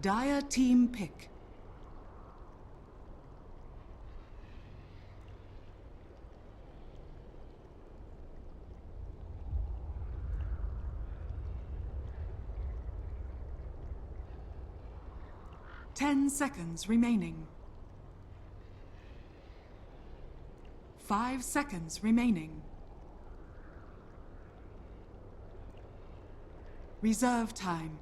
Dire team pick. Ten seconds remaining. 5 seconds remaining. Reserve time.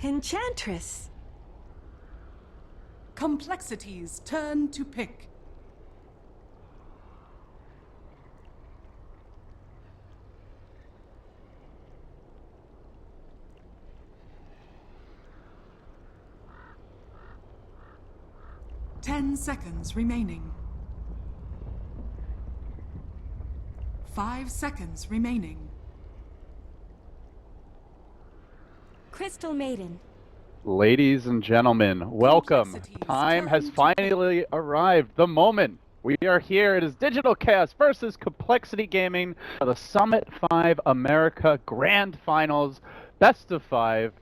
Enchantress. Complexity's turn to pick. Ten seconds remaining. 5 seconds remaining. Crystal Maiden. Ladies and gentlemen, welcome. Time has finally arrived. The moment. We are here. It is Digital Chaos versus Complexity Gaming for the Summit 5 America Grand Finals, best of 5.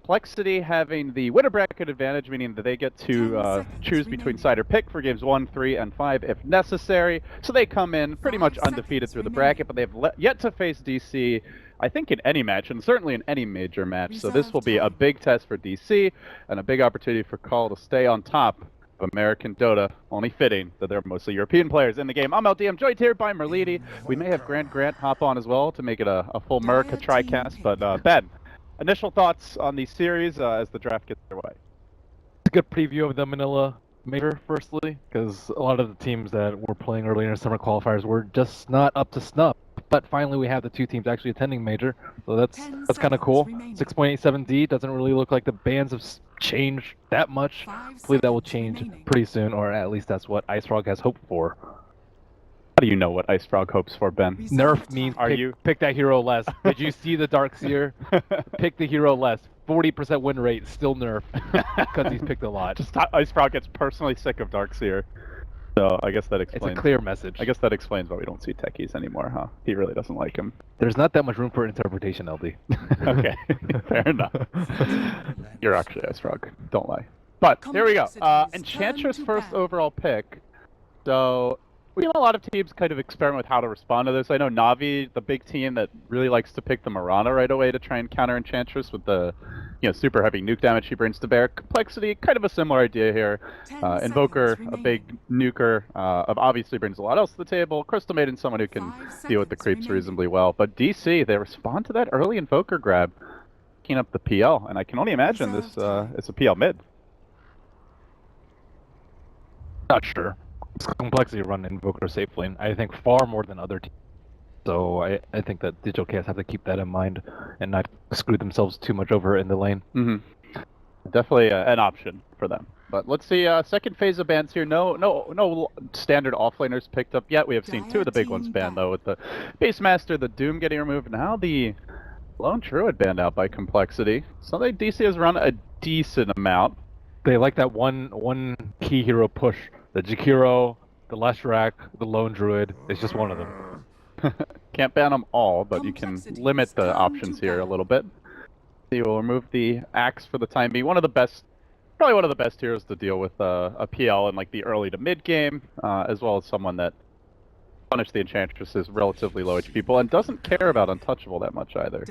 Complexity having the winner bracket advantage, meaning that they get to choose between side or pick for games 1, 3, and 5 if necessary. So they come in pretty much undefeated through the bracket, but they've yet to face DC, I think, in any match, and certainly in any major match. So this will be a big test for DC, and a big opportunity for coL to stay on top of American Dota. Only fitting that there are mostly European players in the game. I'm LD, I'm joined here by Merlidi. We may have Grant hop on as well to make it a full America TriCast, but Ben, initial thoughts on the series as the draft gets underway. It's a good preview of the Manila Major, firstly, because a lot of the teams that were playing earlier in summer qualifiers were just not up to snuff. But finally, we have the two teams actually attending Major, so that's kind of cool. 6.87D doesn't really look like the bans have changed that much. Hopefully that will change pretty soon, or at least that's what IceFrog has hoped for. How do you know what IceFrog hopes for, Ben? Nerf means pick that hero less. Did you see the Darkseer? Pick the hero less. 40% win rate, still nerf, because he's picked a lot. Just IceFrog gets personally sick of Darkseer. So I guess that explains. It's a clear message. I guess that explains why we don't see techies anymore, huh? He really doesn't like him. There's not that much room for interpretation, LD. Okay, fair enough. You're actually IceFrog, don't lie. But here we go. Enchantress first overall pick. So we've seen a lot of teams kind of experiment with how to respond to this. I know Na'Vi, the big team that really likes to pick the Mirana right away to try and counter Enchantress with the, super heavy nuke damage she brings to bear. Complexity, kind of a similar idea here. Invoker, a big nuker, obviously brings a lot else to the table. Crystal Maiden, someone who can deal with the creeps reasonably well. But DC, they respond to that early Invoker grab, picking up the PL, and I can only imagine this is a PL mid. Not sure. Complexity run Invoker safe lane, I think, far more than other teams. So I think that Digital Chaos have to keep that in mind and not screw themselves too much over in the lane. Definitely an option for them. But let's see, second phase of bans here. No standard offlaners picked up yet. We have seen two of the big ones banned though, with the Beastmaster, the Doom getting removed. Now the Lone Druid banned out by Complexity. So they DC has run a decent amount. They like that one key hero push. The Jakiro, the Leshrac, the Lone Druid, it's just one of them. Can't ban them all, but you can limit the options here a little bit. You will remove the Axe for the time being. Probably one of the best heroes to deal with a PL in like the early to mid game, as well as someone that punish the Enchantress is relatively low HP people and doesn't care about Untouchable that much either.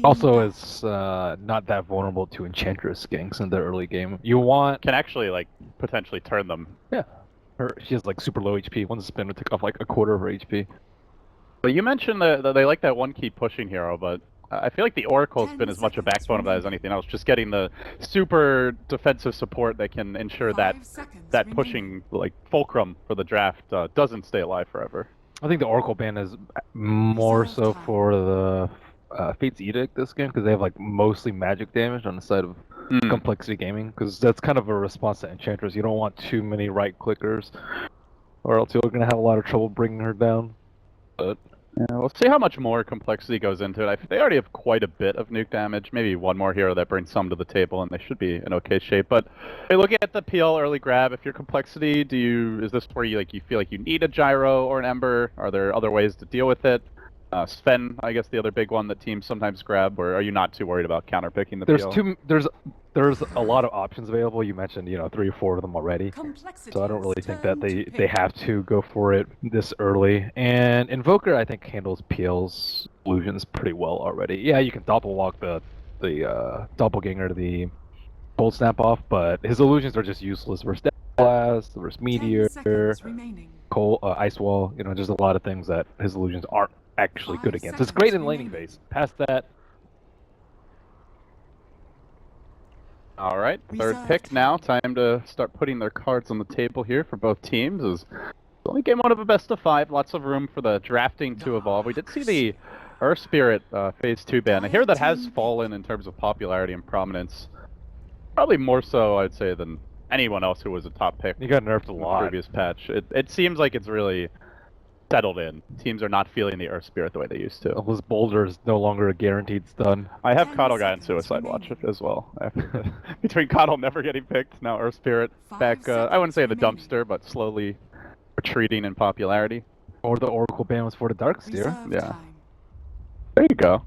Also is not that vulnerable to Enchantress ganks in the early game. Can actually like potentially turn them. Yeah. She has like super low HP. One spin would take off like a quarter of her HP. But you mentioned that they like that one key pushing hero, but I feel like the Oracle's been as much a backbone of that as anything else. Just getting the super defensive support that can ensure that pushing like fulcrum for the draft doesn't stay alive forever. I think the Oracle ban is more so for the Fate's Edict this game, because they have like mostly magic damage on the side of Complexity Gaming, because that's kind of a response to Enchantress. You don't want too many right clickers, or else you're going to have a lot of trouble bringing her down. But Yeah, we'll see how much more complexity goes into it. They already have quite a bit of nuke damage. Maybe one more hero that brings some to the table, and they should be in okay shape. But hey, looking at the PL early grab, if you're complexity, is this where you feel like you need a gyro or an ember? Are there other ways to deal with it? Sven, I guess the other big one that teams sometimes grab, or are you not too worried about counterpicking the PL? There's a lot of options available. You mentioned 3 or 4 of them already, so I don't really think that they have to go for it this early. And Invoker, I think, handles PL's illusions pretty well already. Yeah, you can doppel walk the doppelganger, the bolt snap off, but his illusions are just useless versus Death Blast, versus Meteor, coL, Ice Wall. Just a lot of things that his illusions aren't actually good against. It's great in laning base. Past that. All right, third pick now. Time to start putting their cards on the table here for both teams. It's only game 1 of a best of 5. Lots of room for the drafting to evolve. We did see the Earth Spirit Phase 2 ban. I hear that has fallen in terms of popularity and prominence. Probably more so, I'd say, than anyone else who was a top pick. He got nerfed a lot. Previous patch. It seems like it's really settled in. Teams are not feeling the Earth Spirit the way they used to. His boulder is no longer a guaranteed stun. I have coL guy on Suicide Watch as well. Between coL never getting picked, now Earth Spirit back, I wouldn't say the dumpster, but slowly retreating in popularity. Or the Oracle ban was for the Darkseer. Yeah. There you go.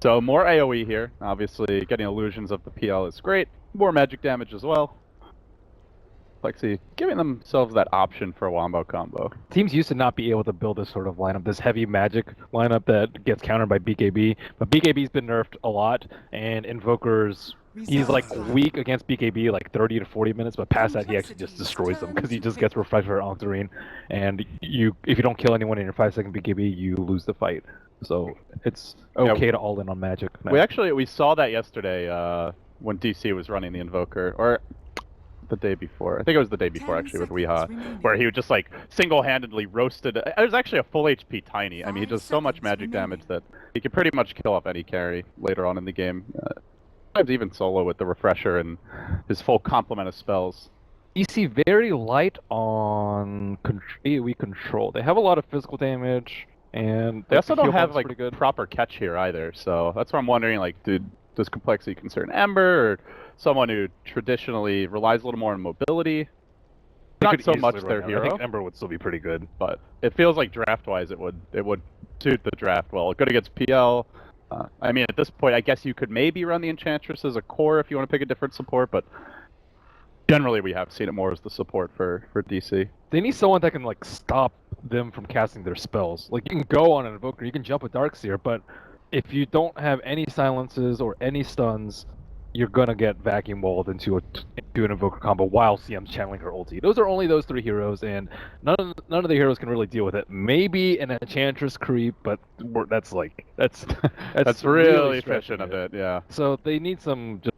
So more AoE here. Obviously, getting illusions of the PL is great. More magic damage as well. Lexi giving themselves that option for a wombo combo. Teams used to not be able to build this sort of lineup, this heavy magic lineup that gets countered by BKB. But BKB's been nerfed a lot, and Invoker's, he's like weak against BKB, like 30 to 40 minutes, but past that he actually just destroys them because he just gets Refresher Octarine, and if you don't kill anyone in your 5-second BKB, you lose the fight. So it's okay to all in on magic now. We saw that yesterday when DC was running the Invoker, or the day before. I think it was the day before actually with Weeha, where he would just like single-handedly roasted. It was actually a full HP Tiny. I mean, he does so much magic damage that he could pretty much kill off any carry later on in the game. Sometimes even solo with the Refresher and his full complement of spells. DC very light on AoE control. They have a lot of physical damage, and they also don't have like proper catch here either. So that's why I'm wondering, like, does complexity concern Ember or someone who traditionally relies a little more on mobility? Not so much their hero. I think Ember would still be pretty good, but it feels like draft-wise it would suit the draft well. Good against PL. I mean, at this point, I guess you could maybe run the Enchantress as a core if you want to pick a different support, but generally we have seen it more as the support for DC. They need someone that can like stop them from casting their spells. Like, you can go on an Invoker, you can jump with Darkseer, but if you don't have any silences or any stuns, you're gonna get vacuum walled into an Invoker combo while CM's channeling her ulti. Those are only those 3 heroes, and none of the heroes can really deal with it. Maybe an Enchantress creep, but that's really stretching a bit, yeah. So they need some just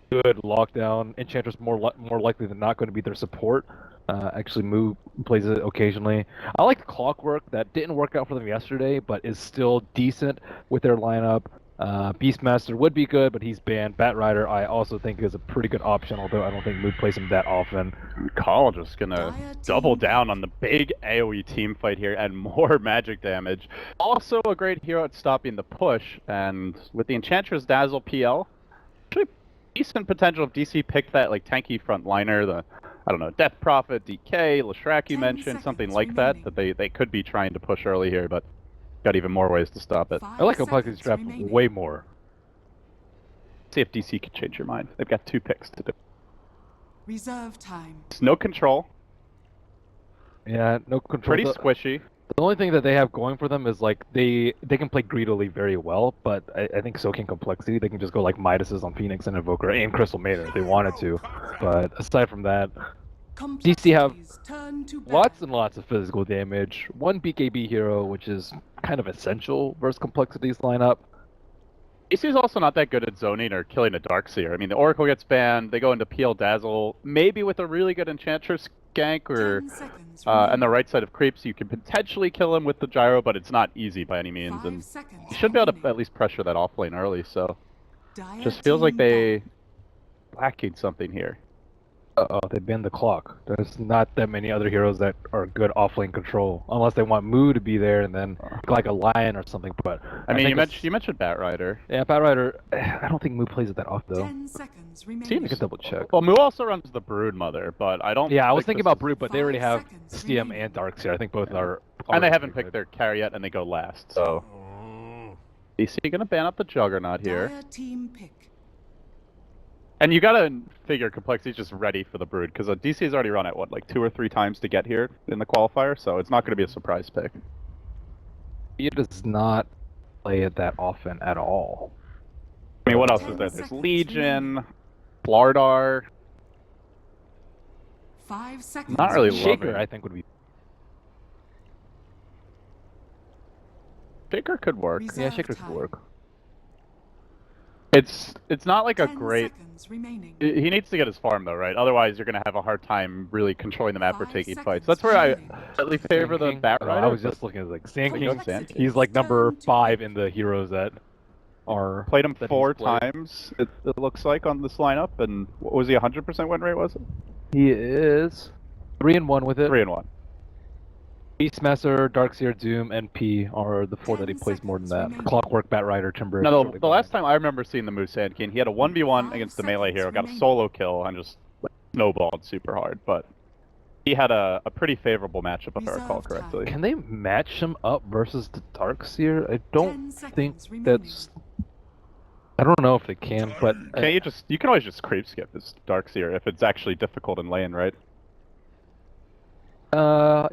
good lockdown. Enchantress more likely than not going to be their support. Actually, Moo plays it occasionally. I like Clockwork. That didn't work out for them yesterday, but is still decent with their lineup. Beastmaster would be good, but he's banned. Batrider, I also think, is a pretty good option, although I don't think Moo plays him that often. coL just gonna double down on the big AoE team fight here and more magic damage. Also a great hero at stopping the push, and with the Enchantress Dazzle PL, actually decent potential if DC picked that like tanky frontliner, I don't know, Death Prophet, DK, Lashrak you mentioned, something like that they could be trying to push early here, but got even more ways to stop it. I like Complexity's draft way more. See if DC can change your mind. They've got 2 picks to do. Reserve time. It's no control. Yeah, no control. Pretty squishy. The only thing that they have going for them is like they can play greedily very well, but I think so can Complexity. They can just go like Midas's on Phoenix and Invoker and Crystal Maiden if they wanted to. But aside from that, DC have lots and lots of physical damage. 1 BKB hero, which is kind of essential versus Complexity's lineup. DC is also not that good at zoning or killing a Darkseer. I mean, the Oracle gets banned, they go into PL Dazzle, maybe with a really good Enchantress gank or on the right side of creeps, you can potentially kill him with the gyro, but it's not easy by any means, and you should be able to at least pressure that off lane early, so just feels like they lacking something here. Uh-oh, they banned the clock. There's not that many other heroes that are good offlane control, unless they want Moo to be there and then like a lion or something. But I mean, think you mentioned Bat Rider. yeah, Bat Rider. I don't think Moo plays it that often though. 10 seconds I remaining. can double check. Well, Moo also runs the Brood Mother, but I don't. Yeah, I was think thinking this about is- Brute, but they already 5 have seconds CM remaining. and Darkseer. I think both are. And they already haven't pretty picked good. their carry yet, and they go last. So, DC gonna ban up the Juggernaut here. Dire team pick. And you gotta figure Complexity's just ready for the Brood, because DC's already run it, what, like 2 or 3 times to get here in the qualifier, so it's not gonna be a surprise pick. He does not play it that often at all. I mean, what else 10 is there? There's seconds Legion, Blardar. 5 seconds. Not really remaining. loving Shaker, it. I think, would be. Shaker could work. Reserve Yeah, Shaker could time. work. It's not like a 10 great... seconds remaining. He needs to get his farm though, right? Otherwise, you're gonna have a hard time really controlling the map or 5 taking seconds fights. That's where I remaining. slightly favor the Sand King? Bat Oh, Rider. I was but just looking at like Sand There King. you go, Sand King. He's like number Turn to 5 pick. in the heroes that are. played him that he's 4 played. times. It looks like on this lineup, and what was he? 100% win rate was it? He is 3-1 with it. 3-1. Beastmaster, Darkseer, Doom, and P are the 4 that he 10 plays more than that. seconds remaining. Clockwork, Bat Rider, Timber. No, Shortly the last behind. time I remember seeing the Moose Sand King, he had a 1v1 5 against the melee seconds hero, got a remaining. solo kill, and just like, snowballed super hard. But he had a pretty favorable matchup, if I recall Reserve time. correctly. Can they match him up versus the Darkseer? I 10 don't seconds think remaining. that's. I don't know if they can, but You can always just creep skip this Darkseer if it's actually difficult in lane, right?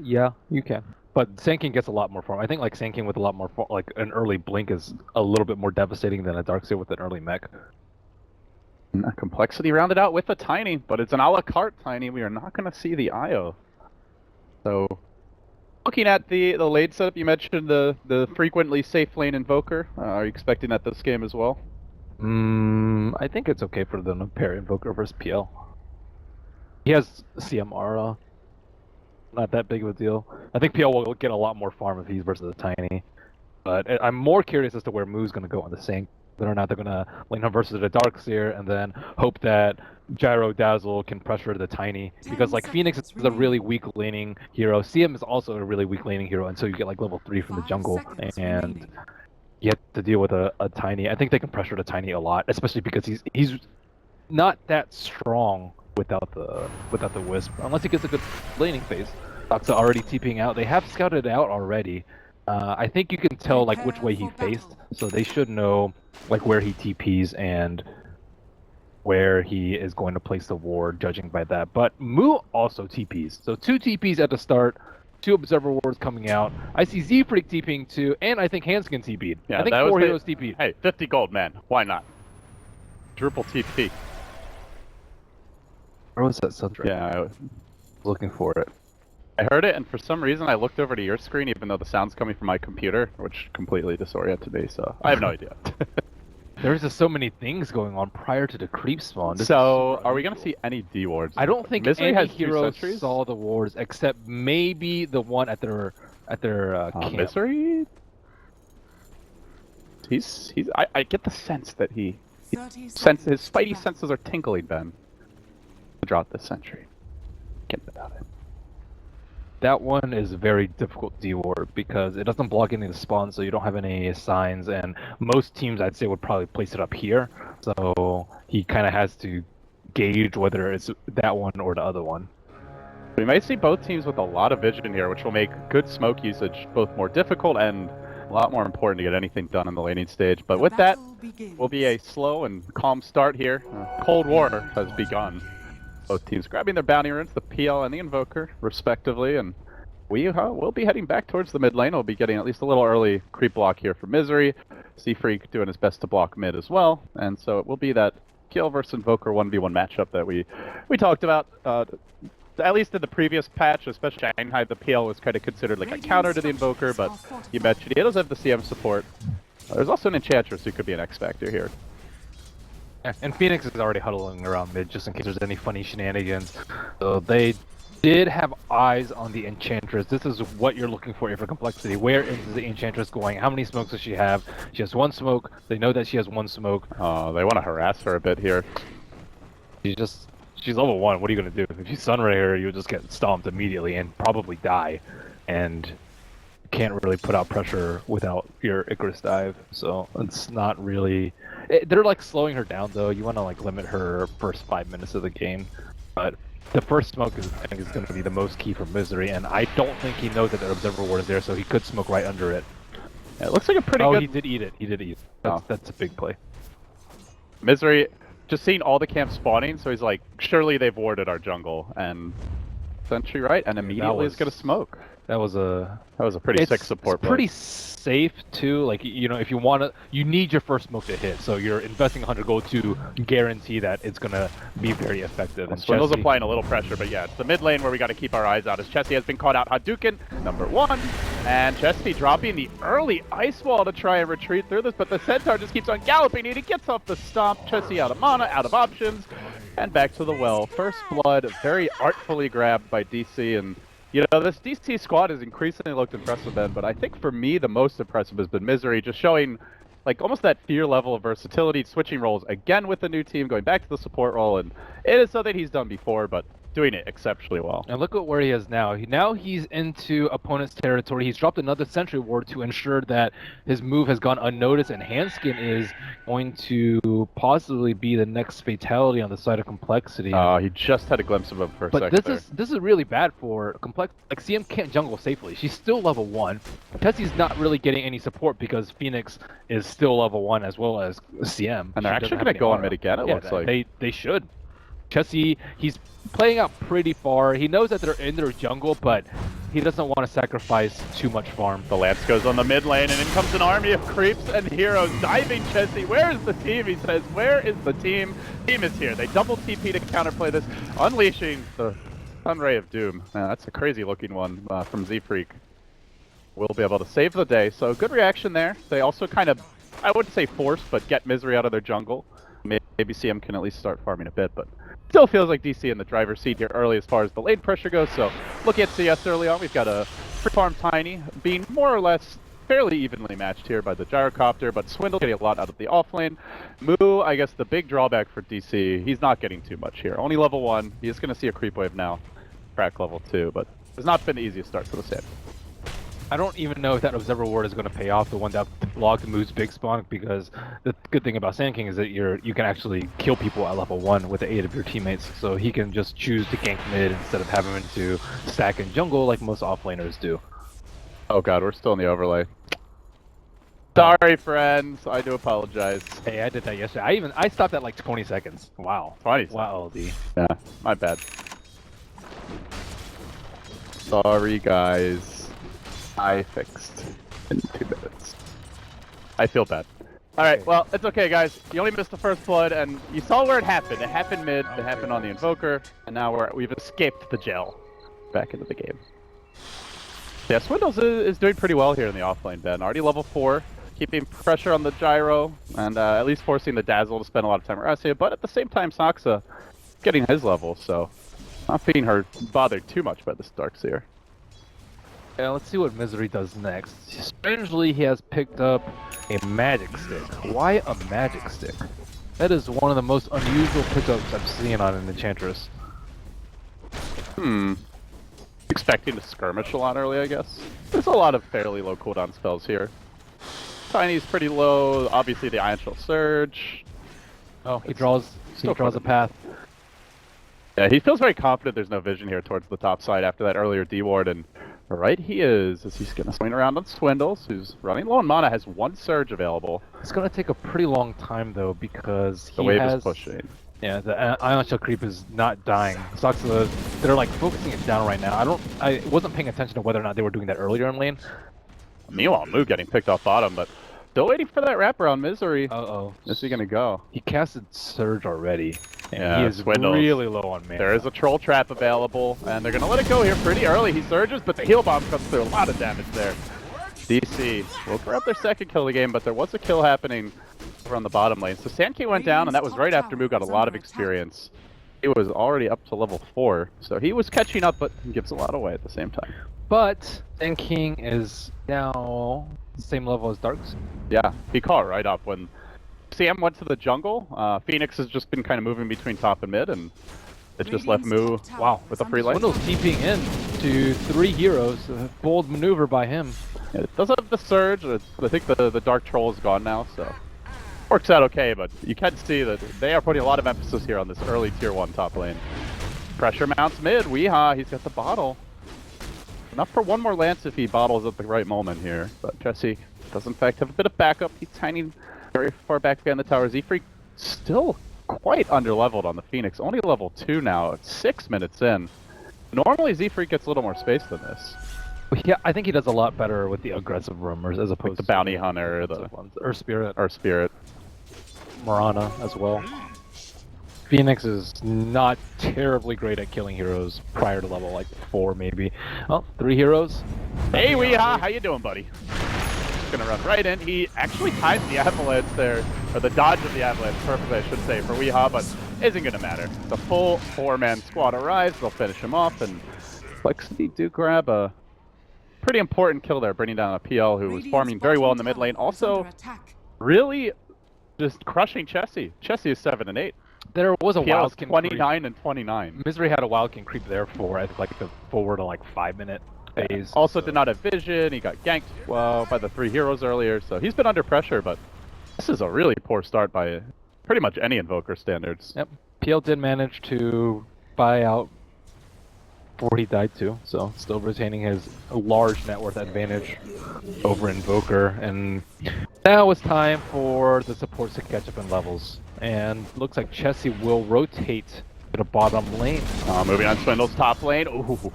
yeah, you can. But Sand King gets a lot more farm. I think like Sand King with a lot more farm, like an early blink is a little bit more devastating than a Darkseer with an early mech. Complexity rounded out with a Tiny, but it's an a la carte Tiny. We are not going to see the IO. So, looking at the late setup, you mentioned the frequently safe lane Invoker. Are you expecting that this game as well? I think it's okay for them to pair Invoker versus PL. He has CM Aura. Not that big of a deal. I think PL will get a lot more farm if he's versus a Tiny. But I'm more curious as to where Moo's going to go on the Sink. Whether or not they're going to lane him versus the Darkseer and then hope that Gyro Dazzle can pressure the Tiny. 10 Because like Phoenix is seconds a really weak laning hero. CM is also a really weak laning hero until you get like level 3 from the 5 jungle. seconds And remaining. you have to deal with a Tiny. I think they can pressure the Tiny a lot, especially because he's not that strong without the Wisp, unless he gets a good laning phase. Doxa already TPing out. They have scouted it out already. I think you can tell like which way he faced, so they should know like where he TPs and where he is going to place the ward, judging by that. But Moo also TPs, so 2 TPs at the start. 2 Observer Wards coming out. I see Z-Freak TPing too, and I think Hanskin TP'd. Yeah, I think that was 4 the- heroes TP'd. Hey, 50 gold, man. Why not? Triple TP. Where was that subject? Yeah, I was looking for it. I heard it, and for some reason I looked over to your screen, even though the sound's coming from my computer, which completely disoriented me, so I have no idea. There's just so many things going on prior to the creep spawn. This is So, super are we going to unusual. see any D wards? I don't think Misery any has 2 heroes sentries? saw the wards except maybe the one at their camp. Misery? I get the sense that his 30 seconds to spidey battle. senses are tingling, Ben. To drop this sentry. Get about it. That one is very difficult D ward because it doesn't block any of the spawns, so you don't have any signs, and most teams I'd say would probably place it up here. So he kind of has to gauge whether it's that one or the other one. We may see both teams with a lot of vision here, which will make good smoke usage both more difficult and a lot more important to get anything done in the laning stage. But The with that, battle begins. will be a slow and calm start here. Cold War has begun. Both teams grabbing their bounty runes, the PL and the Invoker, respectively, and we'll be heading back towards the mid lane. We'll be getting at least a little early creep block here for Misery. Z-Freak doing his best to block mid as well, and so it will be that PL versus Invoker 1v1 matchup that we talked about. At least in the previous patch, especially Shanghai, the PL was kind of considered like a counter to the Invoker, but you mentioned he does have the CM support. There's also an Enchantress who could be an X Factor here. And Phoenix is already huddling around mid just in case there's any funny shenanigans. So they did have eyes on the Enchantress. This is what you're looking for here for complexity. Where is the Enchantress going? How many smokes does she have? She has 1 smoke. They know that she has 1 smoke. They want to harass her a bit here. She's just she's level 1. What are you gonna do? If you Sunray her, you'll just get stomped immediately and probably die. And you can't really put out pressure without your Icarus dive. So it's not really. They're like slowing her down though. You want to like limit her first 5 minutes of the game, but the first smoke I think is going to be the most key for Misery, and I don't think he knows that the Observer Ward is there, so he could smoke right under it. Yeah, it looks like a pretty Oh, good... he did eat it. He did eat it. That's a big play. Misery, just seeing all the camps spawning, so he's like, surely they've warded our jungle, and Sentry right, and immediately is going to smoke. That was a pretty sick support play. Pretty safe too. Like if you want to, you need your first smoke to hit. So you're investing 100 gold to guarantee that it's gonna be very effective. And Swindle's applying a little pressure, but yeah, it's the mid lane where we got to keep our eyes out. As Chessie has been caught out, Hadouken #1, and Chessie dropping the early ice wall to try and retreat through this, but the Centaur just keeps on galloping, and he gets off the stomp. Chessie out of mana, out of options, and back to the well. First blood, very artfully grabbed by DC, and you know, this DC squad has increasingly looked impressive, Ben, but I think for me the most impressive has been Misery, just showing like almost that fear level of versatility, switching roles again with the new team, going back to the support role, and it is something he's done before, but doing it exceptionally well. And look at where he is now. Now he's into opponent's territory. He's dropped another Sentry Ward to ensure that his move has gone unnoticed, and Handskin is going to possibly be the next fatality on the side of Complexity. He just had a glimpse of him for a second. But this is really bad for Complex. Like CM can't jungle safely. She's still level 1. Chessie's not really getting any support because Phoenix is still level 1 as well as CM. And they're actually going to go on mid again, it looks like. They should. Chessie, he's playing out pretty far. He knows that they're in their jungle, but he doesn't want to sacrifice too much farm. The Lance goes on the mid lane, and in comes an army of creeps and heroes diving Chessie. Where is the team? He says, where is the team? Team is here. They double TP to counterplay this, unleashing the Sunray of Doom. Man, that's a crazy looking one from Z-Freak. We'll be able to save the day. So good reaction there. They also kind of, I wouldn't say force, but get Misery out of their jungle. Maybe CM can at least start farming a bit, but still feels like DC in the driver's seat here early as far as the lane pressure goes. So looking at CS early on, we've got a free farm Tiny being more or less fairly evenly matched here by the Gyrocopter, but Swindle getting a lot out of the off lane. Moo, I guess the big drawback for DC, he's not getting too much here. Only level 1. He's going to see a creep wave now, crack level 2, but it's not been the easiest start for the Sand. I don't even know if that Observer Ward is going to pay off, the one that logged Moo's big spawn, because the good thing about Sand King is that you can actually kill people at level 1 with the aid of your teammates, so he can just choose to gank mid instead of having to stack in jungle like most offlaners do. Oh god, we're still in the overlay. Sorry friends, I do apologize. Hey, I did that yesterday. I stopped at like 20 seconds. Wow. 20 Wow, LD. Yeah, my bad. Sorry guys. I fixed in 2 minutes. I feel bad. Alright, well, it's okay guys. You only missed the first blood, and you saw where it happened. It happened mid, it happened on the Invoker, and now we've escaped the jail. Back into the game. Yeah, Swindles is doing pretty well here in the offlane, Ben. Already level 4, keeping pressure on the Gyro, and at least forcing the Dazzle to spend a lot of time around here, but at the same time, Soxa getting his level, so not being bothered too much by this Darkseer. Yeah, let's see what Misery does next. Strangely, he has picked up a magic stick. Why a magic stick? That is one of the most unusual pickups I've seen on an Enchantress. Expecting to skirmish a lot early, I guess. There's a lot of fairly low cooldown spells here. Tiny's pretty low, obviously the Ion Shell Surge. Oh, he draws a path. Yeah, he feels very confident there's no vision here towards the top side after that earlier D-Ward, and right he is, as he's going to swing around on Swindles, who's running low on mana, has 1 Surge available. It's going to take a pretty long time, though, because the wave is pushing. Yeah, the Ion Shell creep is not dying. Soxa, they're like focusing it down right now. I wasn't paying attention to whether or not they were doing that earlier in lane. Meanwhile, Moo getting picked off bottom, but still waiting for that wraparound Misery. Uh-oh. Is he going to go? He casted Surge already. And yeah, he is Swindles. really low on mana. There is a Troll Trap available, and they're going to let it go here pretty early. He surges, but the Heal Bomb comes through. A lot of damage there. DC will grab their second kill of the game, but there was a kill happening over on the bottom lane. So Sand King went down, and that was right after Moo got a lot of experience. He was already up to level 4, so he was catching up, but he gives a lot away at the same time. But Sand King is now the same level as Darks. Yeah, he caught right up when CM went to the jungle. Phoenix has just been kind of moving between top and mid, and It just left Moo Wow, with a free life. Swindle's TPing in to 3 heroes. A bold maneuver by him. It does have the surge. I think the Dark Troll is gone now, so works out okay. But you can see that they are putting a lot of emphasis here on this early tier 1 top lane. Pressure mounts mid. Weehaw, he's got the bottle. Enough for one more lance if he bottles at the right moment here. But Jesse does in fact have a bit of backup. He's tiny, very far back behind the tower. Z-Freak still quite underleveled on the Phoenix. Only level 2 now. It's 6 minutes in. Normally Z-Freak gets a little more space than this. Yeah, I think he does a lot better with the aggressive roamers as opposed The to bounty hunter, or spirit, or spirit. Marana as well. Phoenix is not terribly great at killing heroes prior to level like 4 maybe. Well, 3 heroes. Hey Weehaw, how you doing, buddy? Gonna run right in. He actually timed the avalanche there, or the dodge of the avalanche perfectly, I should say, for Weehaw, but isn't gonna matter. The full 4-man squad arrives, they'll finish him off, and Complexity do grab a pretty important kill there, bringing down a PL who was farming very well in the mid lane. Also, really just crushing Chessie. Chessie is 7 and 8. There was a PL is Wildkin 29 and 29. Misery had a Wildkin creep there for I think like the forward to like 5-minute phase. Also did not have vision. He got ganked by the 3 heroes earlier, so he's been under pressure, but this is a really poor start by pretty much any Invoker standards. Yep. PL did manage to buy out before he died too, so still retaining his large net worth advantage over Invoker, and now it's time for the supports to catch up in levels. And looks like Chessie will rotate to the bottom lane. Moving on Swindle's top lane. Ooh.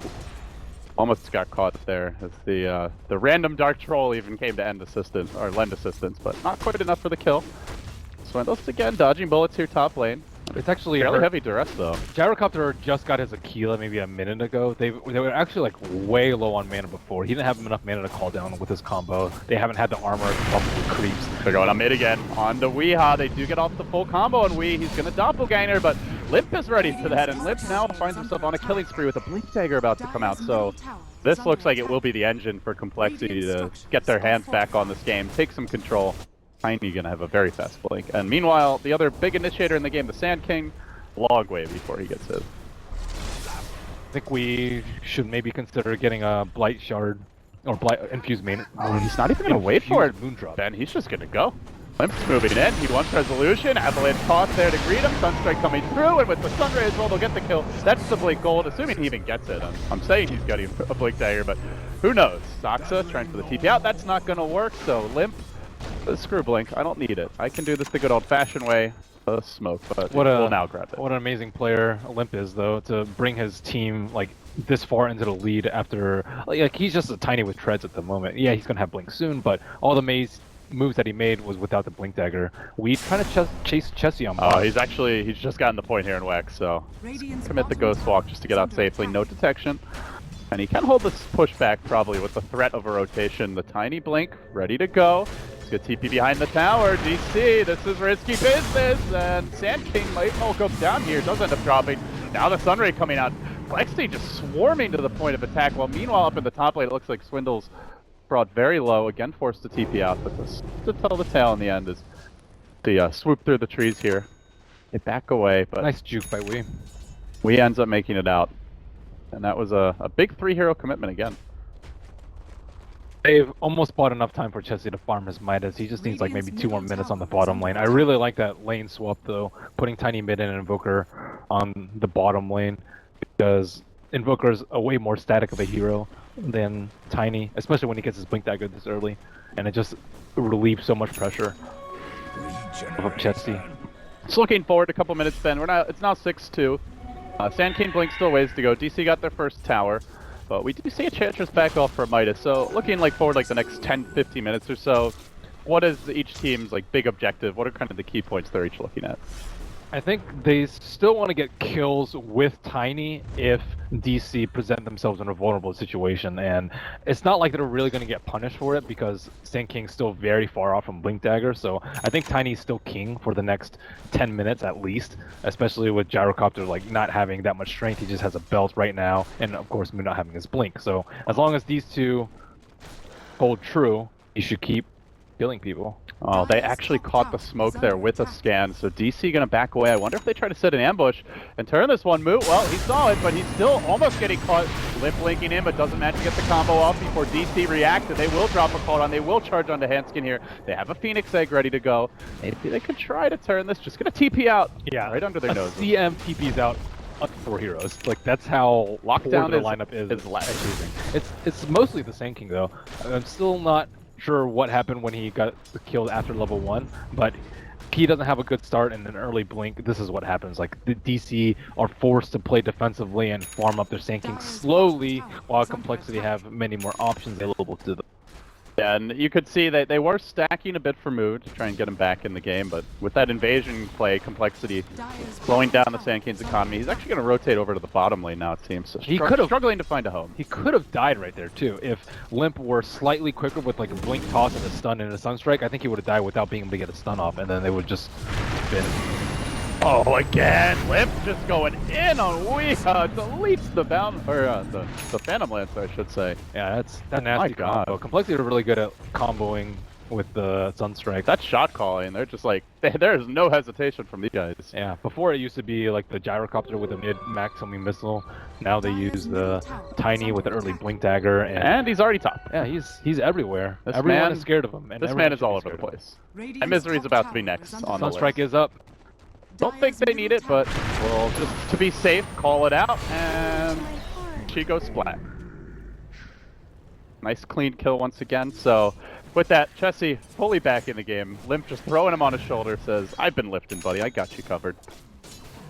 Almost got caught there as the random Dark Troll even came to lend assistance, but not quite enough for the kill. Swindle's again dodging bullets here top lane. It's actually fairly heavy duress though. Gyrocopter just got his Aquila maybe a minute ago. They were actually like way low on mana before. He didn't have enough mana to call down with his combo. They haven't had the armor probably creeps. They're going on mid again. On to Weehaw. They do get off the full combo on Wee. He's gonna doppelganger, but Limp is ready for that, and Limp now finds himself on a killing spree with a Blink Dagger about to come out. So this looks like it will be the engine for Complexity to get their hands back on this game, take some control. Tiny gonna have a very fast blink. And meanwhile, the other big initiator in the game, the Sand King, log way before he gets hit. I think we should maybe consider getting a Blight Shard or Blight Infused Main. Oh, he's not even gonna wait for it, Moondrop. Ben. He's just gonna go. Limp's moving in. He wants resolution. Avalanche toss there to greet him. Sunstrike coming through, and with the Sunray as well, they'll get the kill. That's the Blink Gold, assuming he even gets it. I'm saying he's got a Blink Dagger, but who knows? Saxa trying for the TP out. That's not gonna work. So Limp. Screw Blink, I don't need it. I can do this the good old-fashioned way. Smoke, but we'll now grab it. What an amazing player Olymp is, though, to bring his team like this far into the lead after like he's just a tiny with treads at the moment. Yeah, he's gonna have Blink soon, but all the maze moves that he made was without the Blink Dagger. We trying to chase Chessie on. Oh, he's just gotten the point here in Wex, so commit the Ghost Walk just to get out safely. No detection. And he can hold this push back probably with the threat of a rotation. The tiny Blink ready to go. He's got TP behind the tower. DC, this is risky business. And Sand King might Hulk up down here. Does end up dropping. Now the Sunray coming out. Complexity just swarming to the point of attack. While meanwhile up in the top lane, it looks like Swindle's brought very low. Again forced to TP out. But to tell the tale in the end is the swoop through the trees here. They back away. But nice juke by Wee. Wee ends up making it out. And that was a big 3-hero commitment again. They've almost bought enough time for Chessie to farm his Midas. He just needs like maybe 2 more minutes on the bottom lane. I really like that lane swap though, putting Tiny mid and Invoker on the bottom lane, because Invoker's a way more static of a hero than Tiny, especially when he gets his Blink Dagger this early, and it just relieves so much pressure of Chessie. Just looking forward a couple minutes then. It's now 6-2. Sand King Blink still ways to go. DC got their first tower, but we do see a Enchantress back off for Midas. So looking like forward like the next 10-15 minutes or so, what is each team's like big objective? What are kind of the key points they're each looking at? I think they still want to get kills with Tiny if DC present themselves in a vulnerable situation, and it's not like they're really going to get punished for it because Sand King's still very far off from Blink Dagger, so I think Tiny's still king for the next 10 minutes at least, especially with Gyrocopter like not having that much strength. He just has a belt right now, and of course Moon not having his Blink, so as long as these two hold true, he should keep killing people. Oh, they actually caught the smoke there with a scan, so DC gonna back away. I wonder if they try to set an ambush and turn this one. Moot, well, he saw it, but he's still almost getting caught. Lip linking in, but doesn't manage to get the combo off before DC reacted. They will drop a call on. They will charge onto Hanskin here. They have a Phoenix Egg ready to go. Maybe they could try to turn this. Just gonna TP out. Yeah, right under their nose. CM TP's out for heroes. Like that's how Lockdown their lineup is. It's mostly the Sand King though. I'm still not sure what happened when he got killed after level 1, but he doesn't have a good start and an early blink. This is what happens. Like the DC are forced to play defensively and farm up their Sand King slowly, while Complexity have many more options available to them. Yeah, and you could see that they were stacking a bit for Mood to try and get him back in the game, but with that invasion play, Complexity slowing down the Sand King's economy, he's actually going to rotate over to the bottom lane now, it seems. So he could have struggling to find a home. He could have died right there too if Limp were slightly quicker with like a blink toss and a stun and a sunstrike. I think he would have died without being able to get a stun off, and then they would just been. Oh, again, Limp just going in on Weeha, deletes the the Phantom Lance, I should say. Yeah, that's nasty combo. Complexity are really good at comboing with the Sunstrike. That's shot calling. They're just like, there's no hesitation from these guys. Yeah, before it used to be like the gyrocopter with a mid-max homing missile. Now they use the Tiny with the early blink dagger. And he's already top. Yeah, he's everywhere. Everyone is scared of him. And this man is all over the place. And Misery's about to be next on the list. Sunstrike is up. Don't think they need it, but we'll just to be safe, call it out, and she goes splat. Nice clean kill once again. So with that, Chessie fully back in the game. Limp just throwing him on his shoulder, says, "I've been lifting, buddy. I got you covered."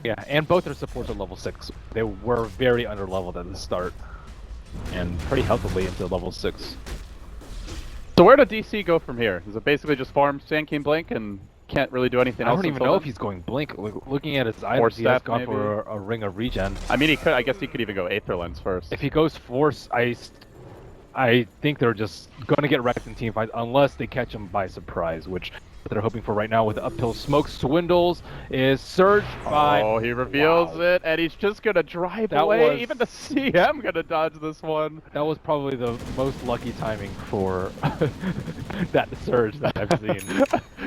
Yeah, and both their supports are level 6. They were very under-leveled at the start, and pretty healthily into level 6. So where did DC go from here? Is it basically just farm Sand King Blink and can't really do anything else? I don't even know if he's going Blink. Looking at his items, he has gone for a Ring of Regen. I mean, he could. I guess he could even go Aether Lens first. If he goes Force Ice, I think they're just going to get wrecked in team fights unless they catch him by surprise, which they're hoping for right now with the uphill smoke. Swindles is surged by... Oh, he reveals it, and he's just going to drive away. Even the CM going to dodge this one. That was probably the most lucky timing for that surge that I've seen.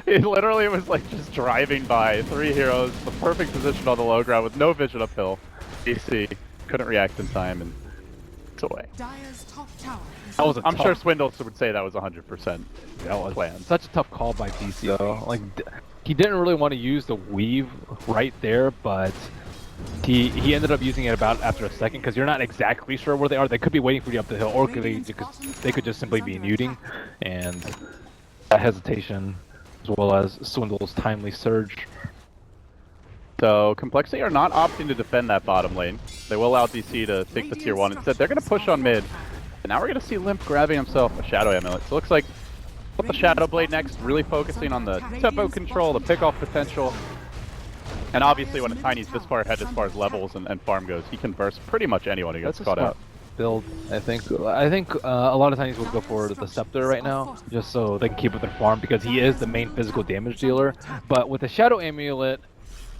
It literally was like just driving by 3 heroes, the perfect position on the low ground with no vision uphill. DC couldn't react in time, and it's away. I'm sure Swindles would say that was 100%. That was planned. Such a tough call by DC though. Like he didn't really want to use the weave right there, but he ended up using it about after a second because you're not exactly sure where they are. They could be waiting for you up the hill, or they could just simply be muting, and that hesitation as well as Swindle's timely surge. So Complexity are not opting to defend that bottom lane. They will allow DC to take the tier 1. Instead, they're going to push on mid. And now we're going to see Limp grabbing himself a Shadow Amulet. So it looks like the Shadow Blade next, really focusing on the tempo control, the pick-off potential. And obviously when a Tiny's this far ahead as far as levels and farm goes, he can burst pretty much anyone who gets caught out. Build, I think a lot of Tinies will go for the Scepter right now, just so they can keep with their farm, because he is the main physical damage dealer. But with the Shadow Amulet,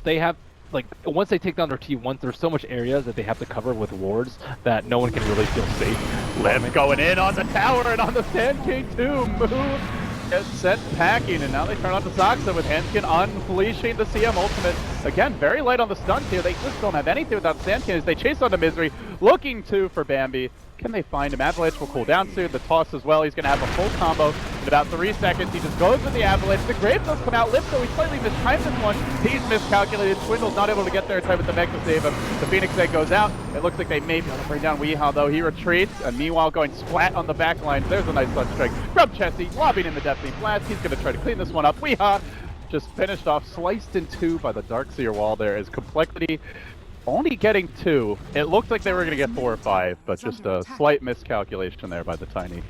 they have, like, once they take down their T1, there's so much area that they have to cover with wards that no one can really feel safe. Limp going in on the tower and on the Sand King too. Move gets sent packing, and now they turn on to Soxa with Hanskin unleashing the CM ultimate. Again, very light on the stuns here. They just don't have anything without Sand King as they chase on to Misery, looking to for Bambi. Can they find him? Avalanche will cool down soon. The toss as well. He's going to have a full combo in about 3 seconds. He just goes with the Avalanche. The Grave does come out. Limp, though, he slightly mistimed this one. He's miscalculated. Swindle's not able to get there in time with the mech to save him. The Phoenix Egg goes out. It looks like they may be able to bring down Weehaw, though. He retreats, and meanwhile going splat on the back line. There's a nice sun strike from Chessie, lobbing in the Deafening Blast. He's going to try to clean this one up. Weehaw just finished off, sliced in 2 by the Darkseer wall there as Complexity only getting 2. It looked like they were going to get 4 or 5, but just a slight miscalculation there by the Tiny.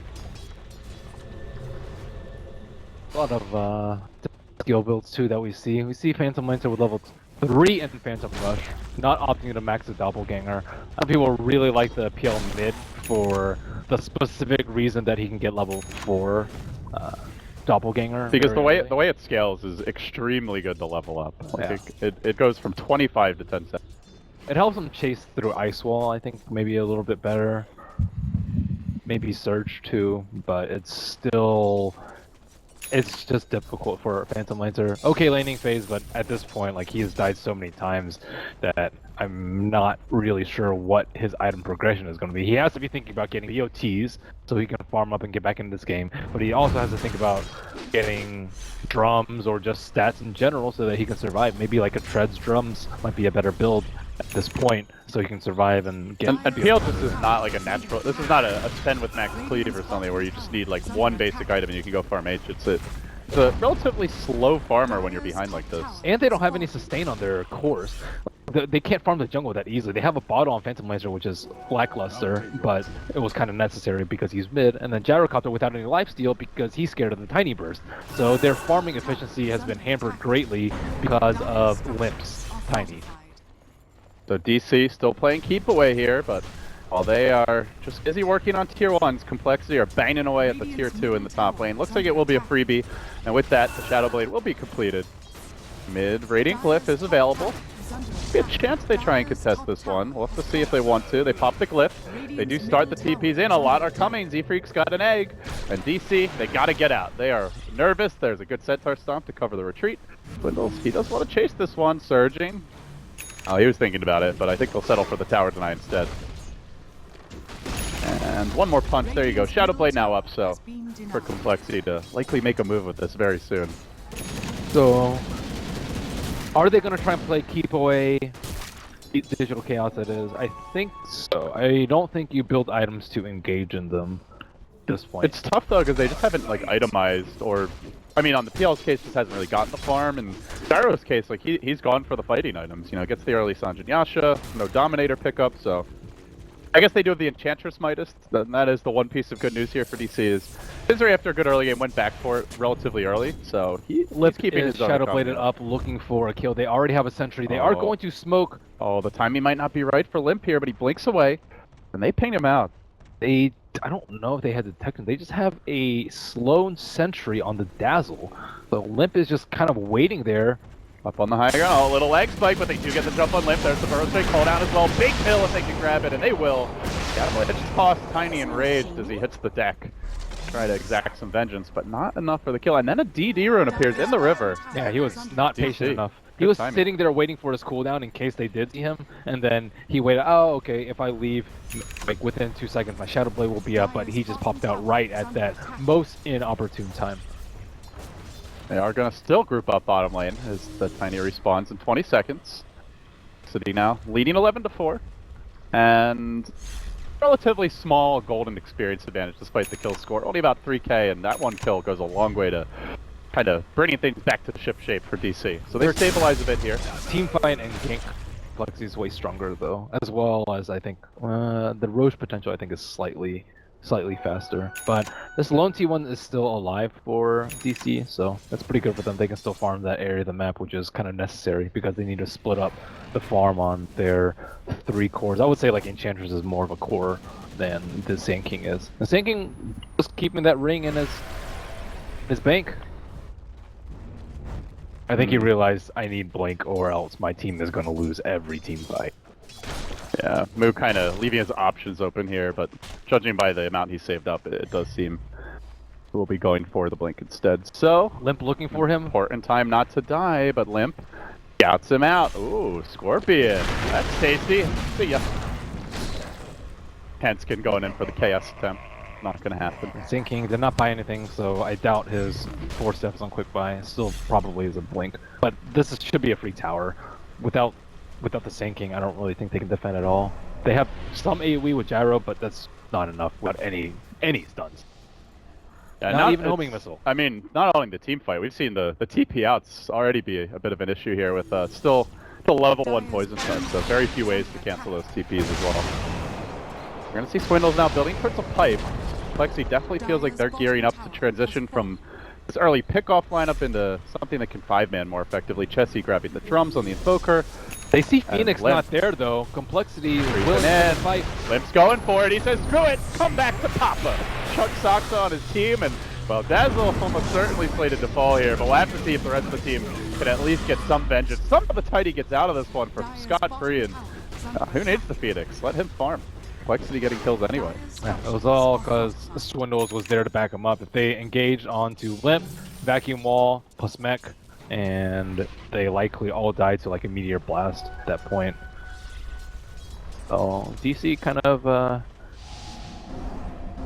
A lot of skill builds too that we see. We see Phantom Lancer with level 3 and Phantom Rush, not opting to max the Doppelganger. Some people really like the PL mid for the specific reason that he can get level 4 Doppelganger. Because the way it scales is extremely good to level up. Like Yeah. it goes from 25 to 10 seconds. It helps him chase through Ice Wall, I think, maybe a little bit better. Maybe Surge too, but it's still It's just difficult for Phantom Lancer. Okay, laning phase, but at this point, like, he has died so many times that I'm not really sure what his item progression is going to be. He has to be thinking about getting BOTs so he can farm up and get back into this game, but he also has to think about getting drums or just stats in general so that he can survive. Maybe like a Treads drums might be a better build at this point so he can survive and get... And PL just is not like a natural, this is not a spend with max cleave or something where you just need like one basic item and you can go farm H. It's a relatively slow farmer when you're behind like this. And they don't have any sustain on their cores. They can't farm the jungle that easily. They have a bottle on Phantom Lancer, which is lackluster, but it was kind of necessary because he's mid. And then Gyrocopter without any lifesteal because he's scared of the Tiny Burst. So their farming efficiency has been hampered greatly because of Limp's Tiny. So DC still playing keep away here, but while they are just busy working on tier 1s, Complexity are banging away at the tier 2 in the top lane. Looks like it will be a freebie, and with that, the Shadow Blade will be completed. Mid Radiant Glyph is available. Be a chance they try and contest this one. We'll have to see if they want to. They pop the Glyph. They do start the TPs in. A lot are coming. Z-Freak's got an egg. And DC, they gotta get out. They are nervous. There's a good Centaur Stomp to cover the retreat. Swindles, he does want to chase this one. Surging. Oh, he was thinking about it, but I think they'll settle for the tower tonight instead. And one more punch. There you go. Shadow Blade now up, so for Complexity to likely make a move with this very soon. So, are they going to try and play keep away Digital Chaos, that is? I think so. I don't think you build items to engage in them at this point. It's tough though, because they just haven't like itemized or... I mean, on the PL's case, just hasn't really gotten the farm, and Gyro's case, like, he's gone for the fighting items. You know, gets the early Sanjin Yasha, no Dominator pickup, so... I guess they do have the Enchantress Midas, and that is the one piece of good news here for DC is... Misery, after a good early game, went back for it relatively early, so he's keeping his own Shadow Bladed up, looking for a kill. They already have a sentry. They are going to smoke. Oh, the timing might not be right for Limp here, but he blinks away, and they ping him out. I don't know if they had detection. They just have a Sloan sentry on the Dazzle. So Limp is just kind of waiting there. Up on the high ground. Oh, a little egg spike, but they do get the jump on Limp. There's the burrow straight call down as well. Big kill if they can grab it, and they will. It's tossed Tiny enraged as he hits the deck. Try to exact some vengeance, but not enough for the kill. And then a DD rune appears in the river. Yeah, he was not patient enough. He was sitting there waiting for his cooldown in case they did see him, and then he waited, oh, okay, if I leave, like, within 2 seconds, my Shadow Blade will be up, but he just popped out right at that most inopportune time. They are going to still group up bottom lane as the Tiny respawns in 20 seconds. City now leading 11-4, and relatively small golden experience advantage despite the kill score. Only about 3k, and that one kill goes a long way to kind of bringing things back to ship shape for DC. So they stabilize a bit here. Teamfight and gank complexity is way stronger though, as well as I think the Roche potential I think is slightly faster. But this lone T1 is still alive for DC, so that's pretty good for them. They can still farm that area of the map, which is kind of necessary because they need to split up the farm on their 3 cores. I would say like Enchantress is more of a core than the Sand King is. The Sand King just keeping that ring in his bank. I think he realized I need Blink or else my team is going to lose every team fight. Yeah, Moo kind of leaving his options open here, but judging by the amount he saved up, it does seem we'll be going for the Blink instead. So, Limp looking for him. Important time not to die, but Limp scouts him out. Ooh, Scorpion. That's tasty. See ya. Henskin going in for the chaos attempt. Not gonna happen. Sand King did not buy anything, so I doubt his 4 steps on quick buy. Still probably is a Blink, but this should be a free tower. Without the Sand King, I don't really think they can defend at all. They have some AoE with Gyro, but that's not enough without any stuns. Yeah, not even homing missile. I mean, not only the team fight, we've seen the TP outs already be a bit of an issue here with still the level 1 poison type, so very few ways to cancel those TPs as well. We're gonna see Swindles now building towards a pipe. Complexity definitely feels like they're gearing up to transition from this early pickoff lineup into something that can 5-man more effectively. Chessie grabbing the drums on the Invoker. They see Phoenix not there though. Complexity will fight. Limp's going for it. He says, screw it, come back to Papa. Chuck Sox on his team, and well, Dazzle almost certainly slated to fall here, but we'll have to see if the rest of the team can at least get some vengeance. Some of the Tidy gets out of this one from scot-free, and who needs the Phoenix? Let him farm. Complexity getting kills anyway. Yeah, it was all because Swindles was there to back him up. If they engaged onto Limp, vacuum wall plus mech, and they likely all died to like a meteor blast at that point. So DC kind of, I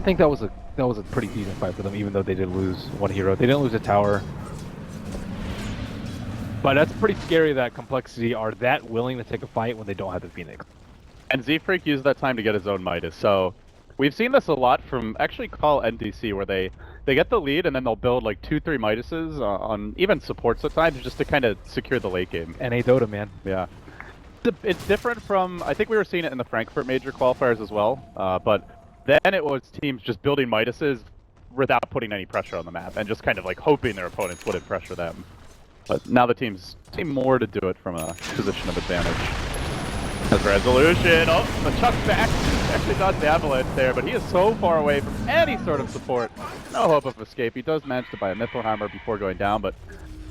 think that was a pretty decent fight for them, even though they did lose one hero. They didn't lose a tower. But that's pretty scary that Complexity are that willing to take a fight when they don't have the Phoenix. And Z-Freak used that time to get his own Midas, so we've seen this a lot from actually coL and DC, where they get the lead and then they'll build like 2-3 Midases on even supports at times just to kind of secure the late game. And a Dota, man. Yeah. It's different from, I think we were seeing it in the Frankfurt major qualifiers as well, but then it was teams just building Midases without putting any pressure on the map and just kind of like hoping their opponents wouldn't pressure them. But now the teams seem more to do it from a position of advantage. As resolution, oh, the chuck back, actually dodged the avalanche there, but he is so far away from any sort of support. No hope of escape. He does manage to buy a Mithril Hammer before going down, but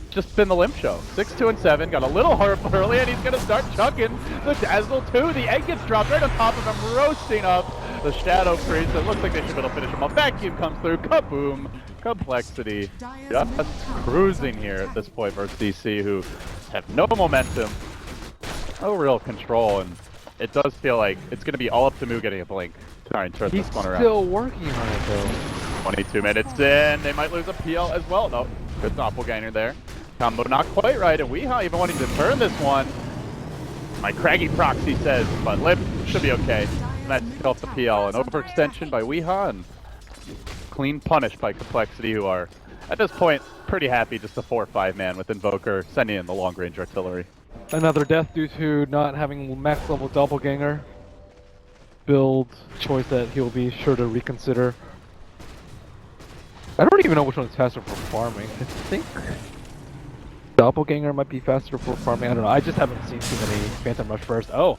just been the limp show. 6-2 and 7, got a little hurt early, and he's gonna start chucking the Dazzle 2. The egg gets dropped right on top of him, roasting up the Shadow Priest. It looks like they should be able to finish him off. Vacuum comes through, kaboom! Complexity just cruising here at this point versus DC, who have no momentum, no real control, and it does feel like it's going to be all up to Moo getting a blink to try and turn this one around. He's still working on it though. 22 minutes in, they might lose a PL as well. No, good doppelganger there. Combo not quite right, and Weehaw even wanting to turn this one. My craggy proxy says, but Lip should be okay. That's off the PL, an overextension by Weehaw, and clean punish by Complexity, who are, at this point, pretty happy just a 4-5 man with Invoker sending in the long-range artillery. Another death due to not having max-level doppelganger. Build choice that he'll be sure to reconsider. I don't even know which one's faster for farming. I think doppelganger might be faster for farming. I don't know. I just haven't seen too many Phantom Rush first. Oh,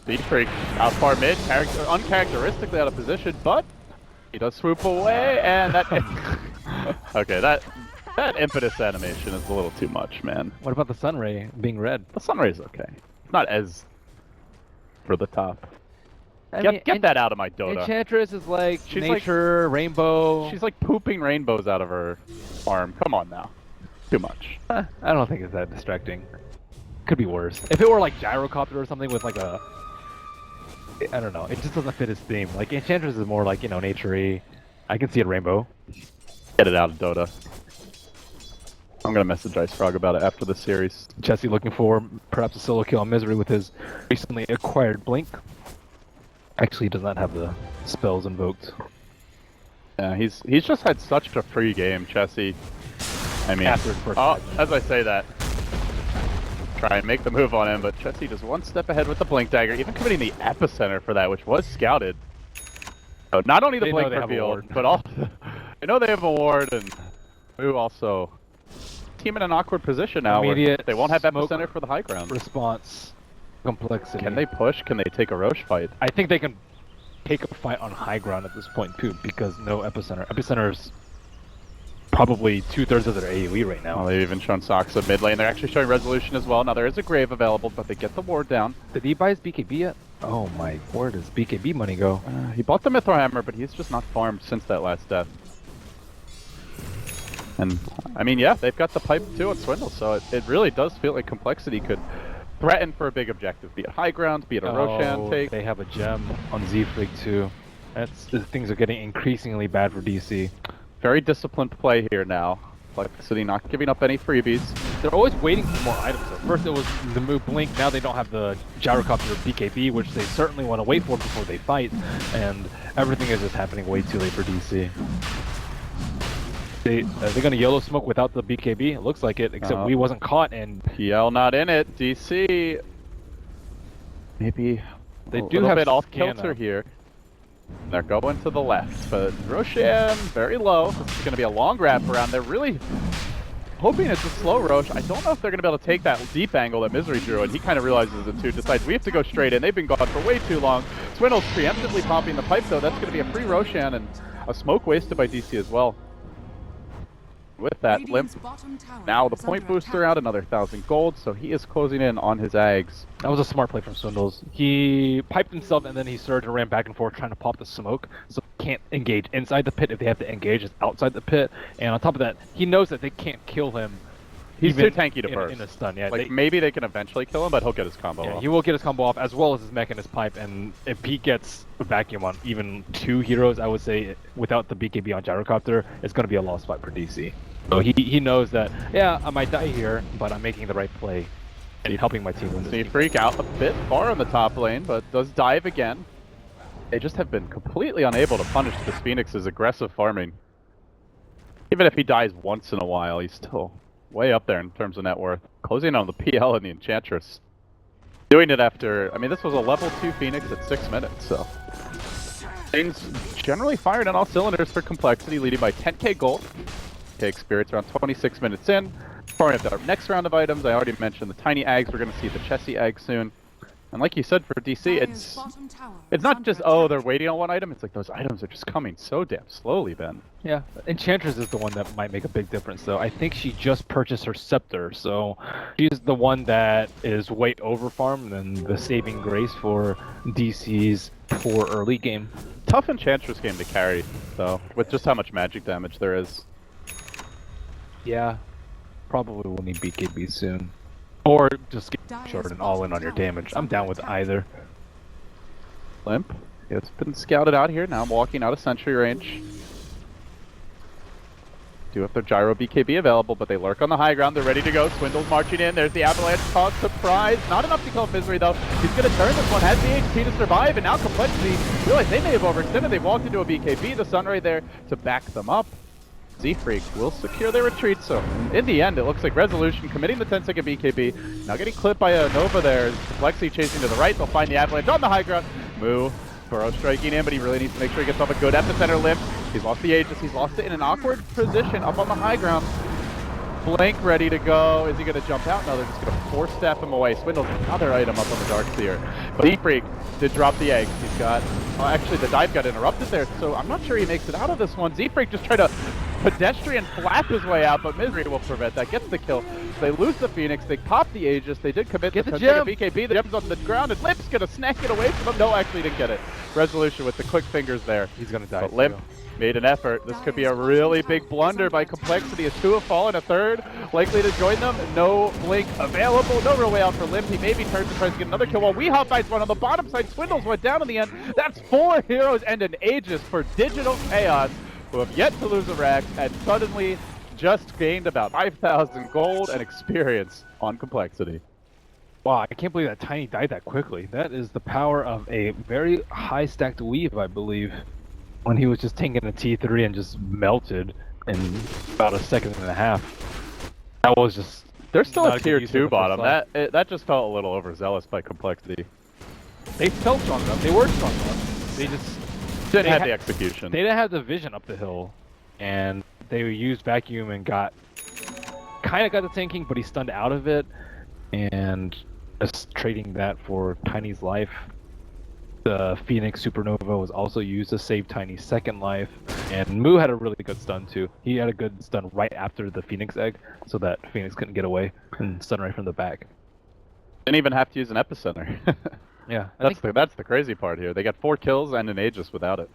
Speed Freak out far mid, uncharacteristically out of position, but he does swoop away, and that okay, that impetus animation is a little too much, man. What about the Sunray being red? The Sunray is okay. It's not as for the top. Get that out of my Dota. Enchantress is like she's nature, rainbow. She's like pooping rainbows out of her arm. Come on now. Too much. I don't think it's that distracting. Could be worse. If it were like Gyrocopter or something with like a... I don't know. It just doesn't fit his theme. Like Enchantress is more like, you know, nature-y. I can see it rainbow. Get it out of Dota. I'm gonna message Ice Frog about it after the series. Jesse looking for perhaps a solo kill on Misery with his recently acquired Blink. Actually, he does not have the spells invoked. Yeah, he's just had such a free game, Jesse. I mean, After the first as I say that, try and make the move on him, but Jesse just one step ahead with the Blink Dagger, even committing the epicenter for that, which was scouted. So not only the Blink revealed, but also they know they have a ward, and Moo also team in an awkward position now where they won't have epicenter for the high ground. Response. Complexity. Can they push? Can they take a Roche fight? I think they can take a fight on high ground at this point too, because no epicenter. Epicenter's probably 2/3 of their AoE right now. Well, they've even shown Soxa mid lane. They're actually showing resolution as well. Now there is a grave available, but they get the ward down. Did he buy his BKB yet? Oh my, where does BKB money go? He bought the Mithril Hammer, but he's just not farmed since that last death. And I mean, yeah, they've got the pipe too on Swindle, so it really does feel like Complexity could threaten for a big objective, be it high ground, be it a Roshan take. They have a gem on Z-Freak too. Things are getting increasingly bad for DC. Very disciplined play here now. Complexity not giving up any freebies. They're always waiting for more items. So first it was the move Blink, now they don't have the Gyrocopter or BKB, which they certainly want to wait for before they fight, and everything is just happening way too late for DC. Are they going to YOLO smoke without the BKB? It looks like it, except we wasn't caught, and PL not in it. DC maybe they do have a bit off kilter here. They're going to the left, but Roshan very low. This is going to be a long wrap around. They're really hoping it's a slow Roche. I don't know if they're going to be able to take that deep angle that Misery drew, and he kind of realizes it too. Decides we have to go straight in. They've been gone for way too long. Swindle's preemptively popping the pipe though. That's going to be a free Roshan and a smoke wasted by DC as well. With that limp, now the point booster out, another 1,000 gold, so he is closing in on his Ags. That was a smart play from Swindles. He piped himself and then he surged and ran back and forth trying to pop the smoke. So can't engage inside the pit. If they have to engage, it's outside the pit. And on top of that, he knows that they can't kill him. He's too tanky to burst. In a stun, yeah. Like, maybe they can eventually kill him, but he'll get his combo off. He will get his combo off, as well as his mech and his pipe. And if he gets a vacuum on even 2 heroes, I would say, without the BKB on Gyrocopter, it's going to be a lost fight for DC. So he knows that, yeah, I might die here, but I'm making the right play and helping my team win this They game. freak out a bit far on the top lane, but does dive again. They just have been completely unable to punish this Phoenix's aggressive farming. Even if he dies once in a while, he's still way up there in terms of net worth. Closing on the PL and the Enchantress. Doing it after, I mean, this was a level 2 Phoenix at 6 minutes, so. Things generally fired on all cylinders for Complexity, leading by 10k gold. Take spirits around 26 minutes in. Pouring up our next round of items, I already mentioned the tiny eggs. We're going to see the Chessie egg soon. And like you said, for DC, it's not just, oh, they're waiting on one item. It's like those items are just coming so damn slowly, Ben. Yeah, Enchantress is the one that might make a big difference, though. I think she just purchased her Scepter, so she's the one that is way over farmed and the saving grace for DC's poor early game. Tough Enchantress game to carry, though, with just how much magic damage there is. Yeah, probably will need BKB soon. Or just get short and all in on your damage. I'm down with either. Limp. It's been scouted out here. Now I'm walking out of sentry range. Do have their Gyro BKB available, but they lurk on the high ground. They're ready to go. Swindle's marching in. There's the Avalanche toss. Surprise. Not enough to kill Misery, though. He's going to turn this one. Has the HP to survive, and now Complexity realize they may have overextended. They've walked into a BKB. The Sunray there to back them up. Z-Freak will secure their retreat, so in the end, it looks like Resolution committing the 10-second BKB, now getting clipped by a Nova there. Complexity chasing to the right, they'll find the Avalanche on the high ground. Moo, Burrow striking in, but he really needs to make sure he gets off a good epicenter limp. He's lost the Aegis, he's lost it in an awkward position up on the high ground. Blink ready to go. Is he going to jump out? No, they're just going to force step him away. Swindle's another item up on the Darkseer. But Z-Freak did drop the eggs. He's got, actually the dive got interrupted there, so I'm not sure he makes it out of this one. Z-Freak just tried to pedestrian flap his way out, but Misery will prevent that. Gets the kill. They lose the Phoenix. They pop the Aegis. They did commit the gem. BKB. The gem's on the ground, and Limp's going to snag it away from him. No, actually didn't get it. Resolution with the quick fingers there. He's going to die. But Limp made an effort. This could be a really big blunder by Complexity as 2 have fallen, a 3rd likely to join them. No blink available. No real way out for Limp. He maybe turns and tries to get another kill while We Hop Bites one on the bottom side. Swindles went down in the end. That's 4 heroes and an Aegis for Digital Chaos, who have yet to lose a rack and suddenly just gained about 5,000 gold and experience on Complexity. Wow, I can't believe that Tiny died that quickly. That is the power of a very high stacked weave, I believe. When he was just taking a T3 and just melted in about 1.5 seconds. That was just... There's still a tier 2 bottom. That just felt a little overzealous by Complexity. They felt strong enough. They were strong enough. They just... Didn't have the execution. They didn't have the vision up the hill. And they used Vacuum and got... Kind of got the tanking, but he stunned out of it. And just trading that for Tiny's life. The Phoenix Supernova was also used to save Tiny's second life, and Moo had a really good stun too. He had a good stun right after the Phoenix egg, so that Phoenix couldn't get away and stun right from the back. Didn't even have to use an epicenter. Yeah, that's the crazy part here. They got 4 kills and an Aegis without it.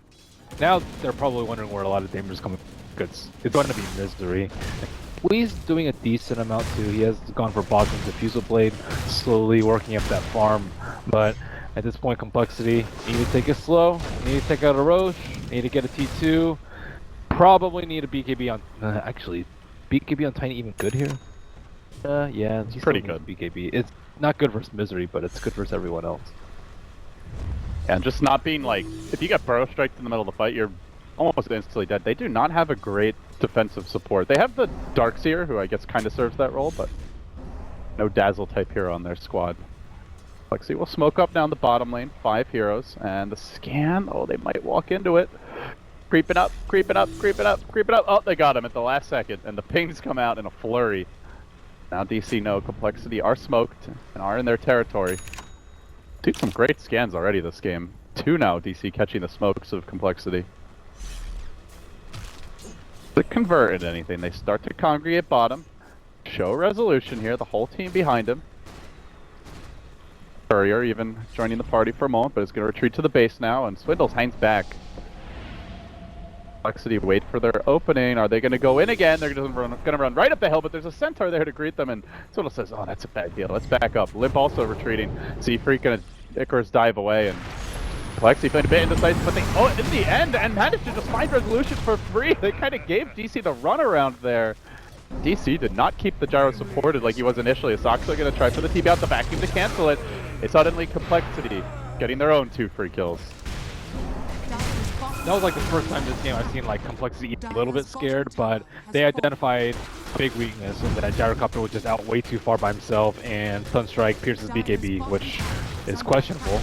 Now they're probably wondering where a lot of damage is coming from. It's going to be Misery. Wee's doing a decent amount too. He has gone for Bogman's Diffusal Blade, slowly working up that farm, but at this point, Complexity, need to take it slow, need to take out a Roche, need to get a T2, probably need a BKB on... actually, BKB on Tiny even good here? Yeah, he's pretty good. BKB. It's not good versus Misery, but it's good versus everyone else. And just not being like... If you get Burrow Striked in the middle of the fight, you're almost instantly dead. They do not have a great defensive support. They have the Darkseer, who I guess kind of serves that role, but no Dazzle type hero on their squad. Lexi will smoke up down the bottom lane, 5 heroes, and the scan, oh, they might walk into it. Creeping up, creeping up, creeping up, creeping up. Oh, they got him at the last second, and the pings come out in a flurry. Now DC know Complexity are smoked and are in their territory. Dude, some great scans already this game. 2 now, DC catching the smokes of Complexity. To convert into anything, they start to congregate bottom. Show Resolution here, the whole team behind him. Courier even joining the party for a moment, but is going to retreat to the base now, and Swindles hangs back. Complexity wait for their opening. Are they going to go in again? They're going to run right up the hill, but there's a Centaur there to greet them, and Soto says, oh, that's a bad deal. Let's back up. Limp also retreating. Freak and Icarus dive away, and Complexity feeling a bit indecisive, but they, in the end, and managed to just find resolution for free. They kind of gave DC the runaround there. DC did not keep the gyro supported like he was initially. Asakusa going to try for the TP out the vacuum to cancel it. It's suddenly Complexity getting their own 2 free kills. That was like the first time this game I've seen like Complexity a little bit scared, but they identified big weakness in that Gyrocopter was just out way too far by himself, and Sunstrike pierces BKB, which is questionable,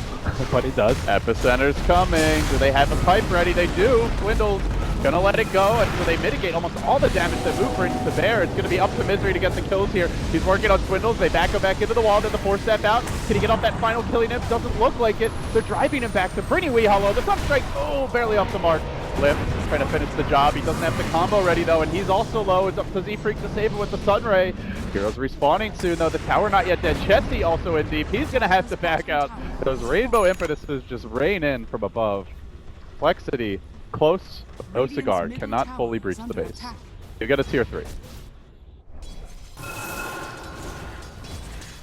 but it does. Epicenter's coming. Do they have a pipe ready? They do. Swindle's gonna let it go, and so they mitigate almost all the damage that Moot brings to bear. It's gonna be up to Misery to get the kills here. He's working on Swindles. They back him back into the wall. Then the 4-step out. Can he get off that final killing him? Doesn't look like it. They're driving him back to bringing Weehollow. The Sunstrike, oh, barely off the mark. Limp trying to finish the job. He doesn't have the combo ready though, and he's also low. It's up to Z-Freak to save him with the Sunray. Heroes respawning soon though. The tower not yet dead. Chesty also in deep. He's gonna have to back out. Those rainbow impetuses just rain in from above. Complexity close, but no cigar. Cannot fully breach the base. You get a tier 3.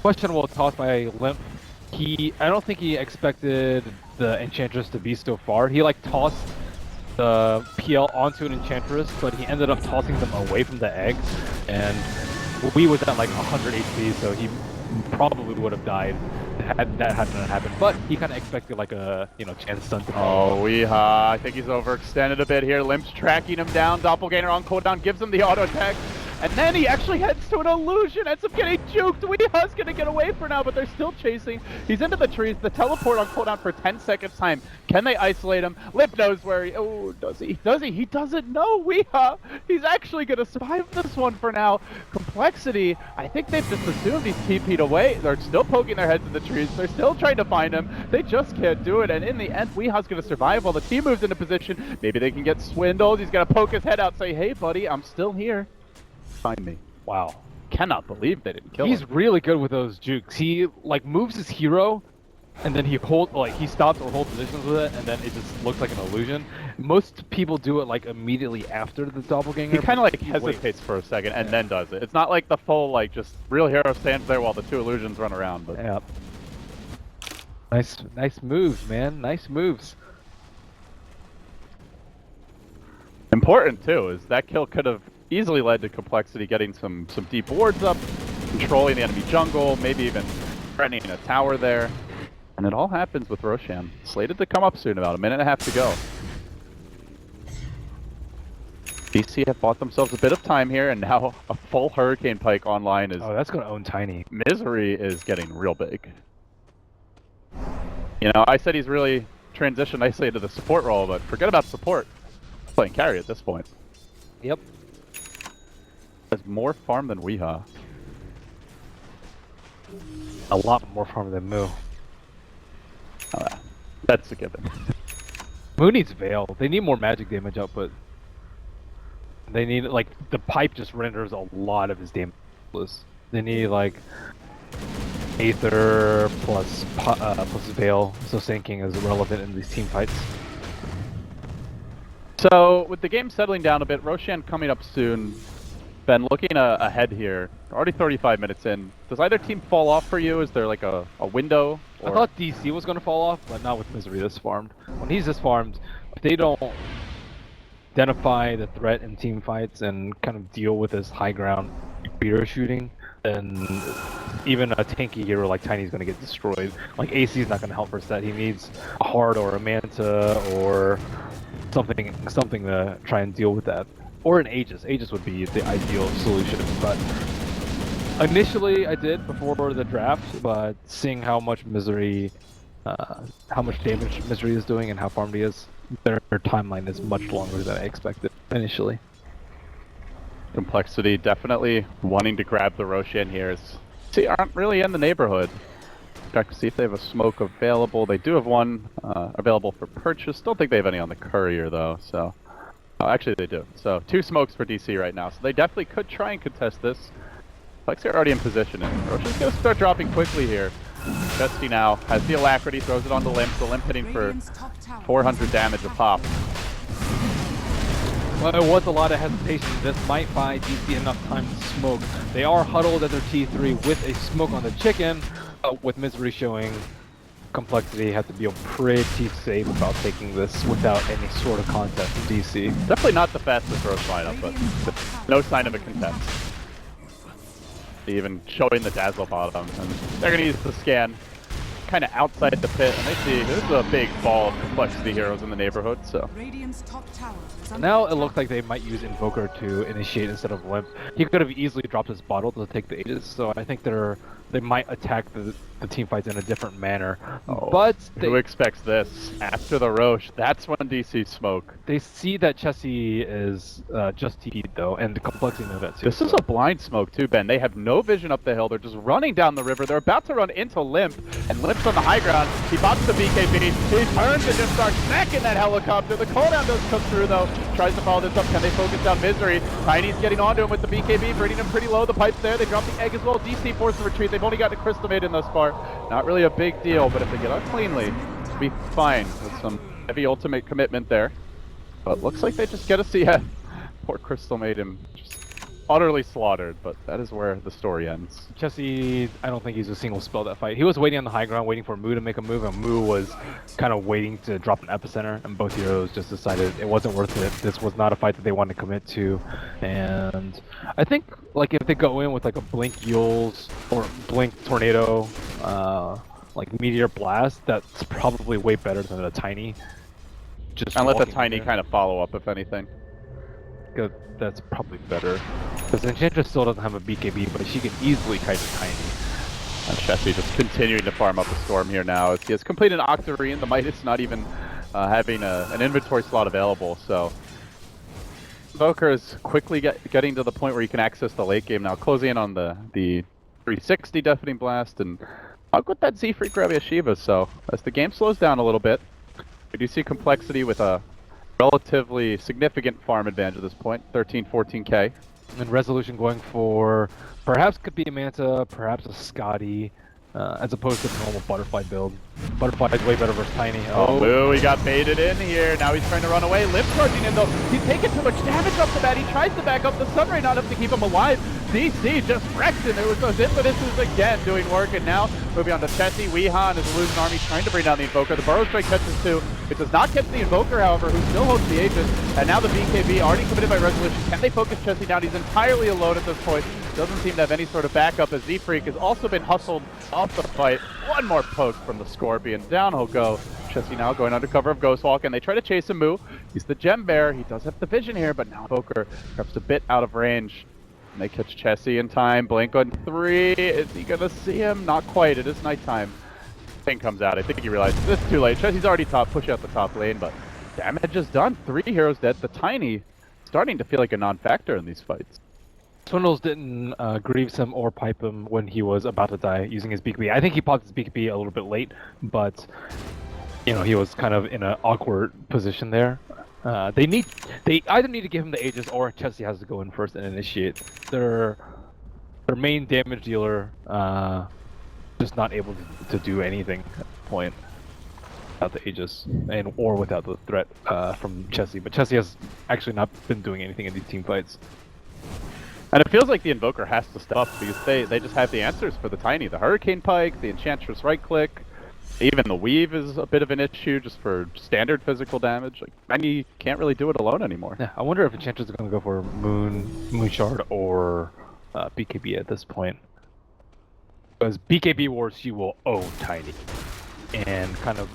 Questionable toss by Limp. I don't think he expected the Enchantress to be so far. He like tossed the PL onto an Enchantress, but he ended up tossing them away from the egg, and we was at like 100 HP, so he probably would have died had that hadn't happened. But he kind of expected like a chance stun. Oh, Weeha, I think he's overextended a bit here. Limp's tracking him down. Doppelganger on cooldown gives him the auto attack. And then he actually heads to an illusion, ends up getting juked. Weeha's gonna get away for now, but they're still chasing. He's into the trees, the teleport on cooldown for 10 seconds time. Can they isolate him? Limp knows where he, oh, does he? Does he? He doesn't know, Weeha. He's actually gonna survive this one for now. Complexity, I think they've just assumed he's TP'd away. They're still poking their heads in the trees. They're still trying to find him. They just can't do it, and in the end, Weeha's gonna survive while the team moves into position. Maybe they can get swindled. He's gonna poke his head out, say, hey buddy, I'm still here. Find me. Wow. Cannot believe they didn't kill him. He's really good with those jukes. He like moves his hero, and then he stops or holds positions with it, and then it just looks like an illusion. Most people do it like immediately after the doppelganger. He kind of like hesitates for a second and then does it. It's not like the full like just real hero stands there while the 2 illusions run around. But yeah. Nice moves, man. Nice moves. Important too is that kill could have easily led to Complexity getting some deep wards up, controlling the enemy jungle, maybe even threatening a tower there. And it all happens with Roshan. Slated to come up soon, about a minute and a half to go. DC have bought themselves a bit of time here, and now a full Hurricane Pike online is... Oh, that's going to own Tiny. Misery is getting real big. You know, I said he's really transitioned nicely into the support role, but forget about support. He's playing carry at this point. Yep. Has more farm than Weeha. A lot more farm than Moo. Oh, that's a given. Moo needs Veil. They need more magic damage output. They need, like, the pipe just renders a lot of his damage. They need, like, Aether plus Veil, so sinking is irrelevant in these team fights. So, with the game settling down a bit, Roshan coming up soon. Ben, looking ahead here, already 35 minutes in. Does either team fall off for you? Is there like a window? Or... I thought DC was going to fall off, but not with Misery this farmed. When he's this farmed, if they don't identify the threat in team fights and kind of deal with his high ground hero shooting, then even a tanky hero like Tiny is going to get destroyed. Like AC is not going to help for set. He needs a Heart or a Manta or something to try and deal with that. Or an Aegis. Aegis would be the ideal solution, but initially I did before the draft, but seeing how much Misery, how much damage Misery is doing and how farmed he is, their timeline is much longer than I expected initially. Complexity definitely wanting to grab the Roshan here. See, aren't really in the neighborhood. Check to see if they have a smoke available. They do have one available for purchase. Don't think they have any on the courier though, so... Oh, actually they do. So 2 smokes for DC right now. So they definitely could try and contest this. Lexi are already in position, and Roshan's gonna start dropping quickly here. Chesty now has the Alacrity, throws it on the Limp. The Limp hitting for 400 damage a pop. Well, it was a lot of hesitation. This might buy DC enough time to smoke. They are huddled at their T3 with a smoke on the chicken, with Misery showing complexity, have to be pretty safe about taking this without any sort of contest in DC. Definitely not the fastest roast lineup, but no sign of a contest. Even showing the Dazzle bottom, and they're gonna use the scan kind of outside the pit, and they see there's a big ball of complexity heroes in the neighborhood, so. Radiant's top tower is under Now it attack. looks like they might use Invoker to initiate instead of Limp. He could have easily dropped his bottle to take the Aegis, so I think they might attack the team fights in a different manner. Oh, but who expects this? After the Roche, that's when DC smoke. they see that Chessie is just TP'd though, and the complexity know that too. This is a blind smoke too, Ben. They have no vision up the hill. They're just running down the river. They're about to run into Limp, and Limp's on the high ground. He bops the BKB. He turns and just starts smacking that helicopter. The cooldown does come through though. Tries to follow this up. Can they focus down Misery? Tiny's getting onto him with the BKB, bringing him pretty low. The pipe's there. They drop the egg as well. DC forced the retreat. They've only gotten a Crystal Maiden thus far. Not really a big deal, but if they get out cleanly, it'll be fine with some heavy ultimate commitment there. But looks like they just get a CF. Poor Crystal Maiden just utterly slaughtered, but that is where the story ends. Chessie, I don't think he's a single spell that fight. He was waiting on the high ground, waiting for Moo to make a move, and Moo was kind of waiting to drop an epicenter, and both heroes just decided it wasn't worth it. This was not a fight that they wanted to commit to, and I think like if they go in with like a Blink Yules or Blink Tornado, like Meteor Blast, that's probably way better than a Tiny. Just And let the walking Tiny there. kind of follow up, if anything. Good. That's probably better. Because Enchantress still doesn't have a BKB, but she can easily kite a Tiny. And Chessie just continuing to farm up a Storm here now. As he has completed an Octarine, the Midas not even having an inventory slot available, so. Invoker is quickly getting to the point where you can access the late game now, closing in on the 360 Deafening Blast, and I'll get that Z-Freak grabbing a Shiva, so as the game slows down a little bit, we do see complexity with a relatively significant farm advantage at this point, 13-14k. And Resolution going for perhaps could be a Manta, perhaps a Scotty, as opposed to the normal Butterfly build. Butterfly is way better versus Tiny. Oh, Boo, he got baited in here. Now he's trying to run away. Limp charging in though. He's taking too much damage off the bat. He tries to back up. The Sunray not enough to keep him alive. DC just wrecked him. It was those impetuses again doing work. And now moving on to Chessie. Weehan is losing army trying to bring down the Invoker. The Burrow Strike catches too. It does not catch the Invoker, however, who still holds the Aegis. And now the BKB already committed by Resolution. Can they focus Chessie down? He's entirely alone at this point. Doesn't seem to have any sort of backup as Z-Freak has also been hustled off the fight. One more poke from the Scorpion. Down he'll go. Chessie now going under cover of Ghostwalk, and they try to chase him. Moo. He's the Gem Bear. He does have the vision here, but now Invoker perhaps a bit out of range. And they catch Chessie in time. Blink on 3. Is he gonna see him? Not quite. It is nighttime. Thing comes out. I think he realizes it's too late. Chessie's already push out the top lane, but damage is done. 3 heroes dead. The Tiny starting to feel like a non-factor in these fights. Swindles didn't Greaves him or pipe him when he was about to die using his BKB. I think he popped his BKB a little bit late, but you know, he was kind of in an awkward position there. They either need to give him the Aegis or Chessie has to go in first and initiate. Their main damage dealer just not able to do anything at the point without the Aegis or without the threat from Chessie. But Chessie has actually not been doing anything in these team fights. And it feels like the Invoker has to step up because they just have the answers for the Tiny. The Hurricane Pike, the Enchantress right click, even the Weave is a bit of an issue just for standard physical damage. Like, Tiny can't really do it alone anymore. Yeah, I wonder if Enchantress is going to go for Moonshard or BKB at this point. Because BKB Wars, she will own Tiny. And kind of...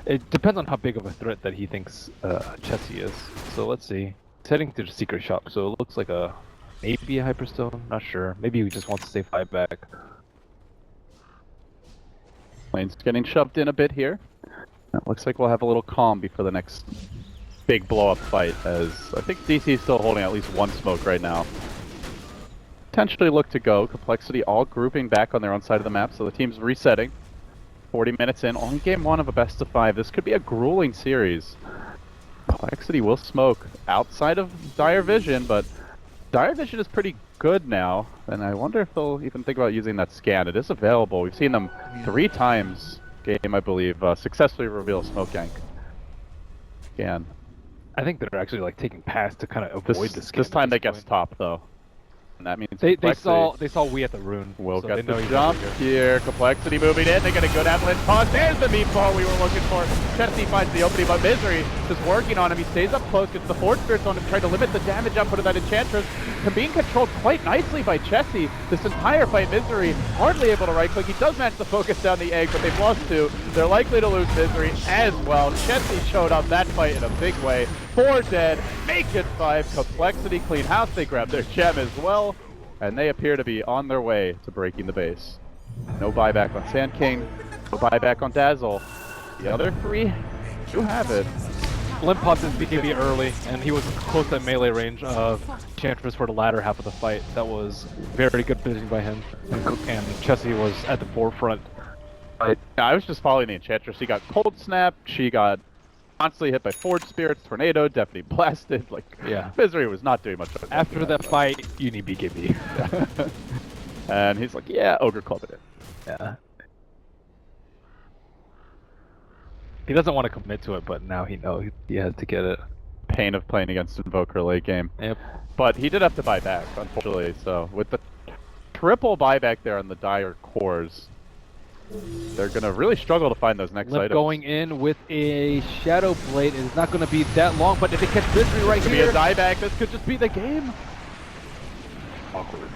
it depends on how big of a threat that he thinks Chessie is. So let's see. He's heading to the secret shop, so it looks like maybe a Hyperstone, not sure. Maybe he just wants to stay 5 back. Lane's getting shoved in a bit here. It looks like we'll have a little calm before the next big blow-up fight, as I think DC is still holding at least 1 smoke right now. Potentially look to go. Complexity all grouping back on their own side of the map, so the team's resetting. 40 minutes in, only game 1 of a best of 5. This could be a grueling series. Complexity will smoke outside of Dire Vision, but Dire Vision is pretty good now, and I wonder if they'll even think about using that scan. It is available. We've seen them 3 times game, I believe, successfully reveal Smoke Gank. Scan. I think they're actually like taking pass to kind of avoid this game. This time they guess top though. And that means they Complexity saw we at the rune. will so get they know the he's jump over here. here. Complexity moving in. They get a good avalanche toss. There's the meatball we were looking for. Chessie finds the opening, but Misery just working on him. He stays up close, gets the Force Spirits on him, trying to limit the damage output of that Enchantress. Being controlled quite nicely by Chessie. This entire fight, Misery hardly able to right click. He does manage to focus down the egg, but they've lost 2. They're likely to lose Misery as well. Chessie showed up that fight in a big way. 4 dead, make it 5. Complexity clean house. They grab their gem as well. And they appear to be on their way to breaking the base. No buyback on Sand King, no buyback on Dazzle. The other 3 do have it. Limp popped his BKB early, and he was close to melee range of Enchantress for the latter half of the fight. That was very good positioning by him. And Chessie was at the forefront. Yeah, I was just following the Enchantress. She got Cold Snap, she got constantly hit by Forge Spirits, Tornado, definitely blasted. Like, yeah. Misery was not doing much. After that fight, you need BKB. And he's like, yeah, Ogre Club it in. Yeah. He doesn't want to commit to it, but now he knows he has to get it. Pain of playing against Invoker late game. Yep. But he did have to buy back, unfortunately. So with the triple buyback there on the Dire cores, they're gonna really struggle to find those next items. Going in with a Shadow Blade is not gonna be that long, but if they catch Misery right here, here, be a dieback. This could just be the game. Awkward.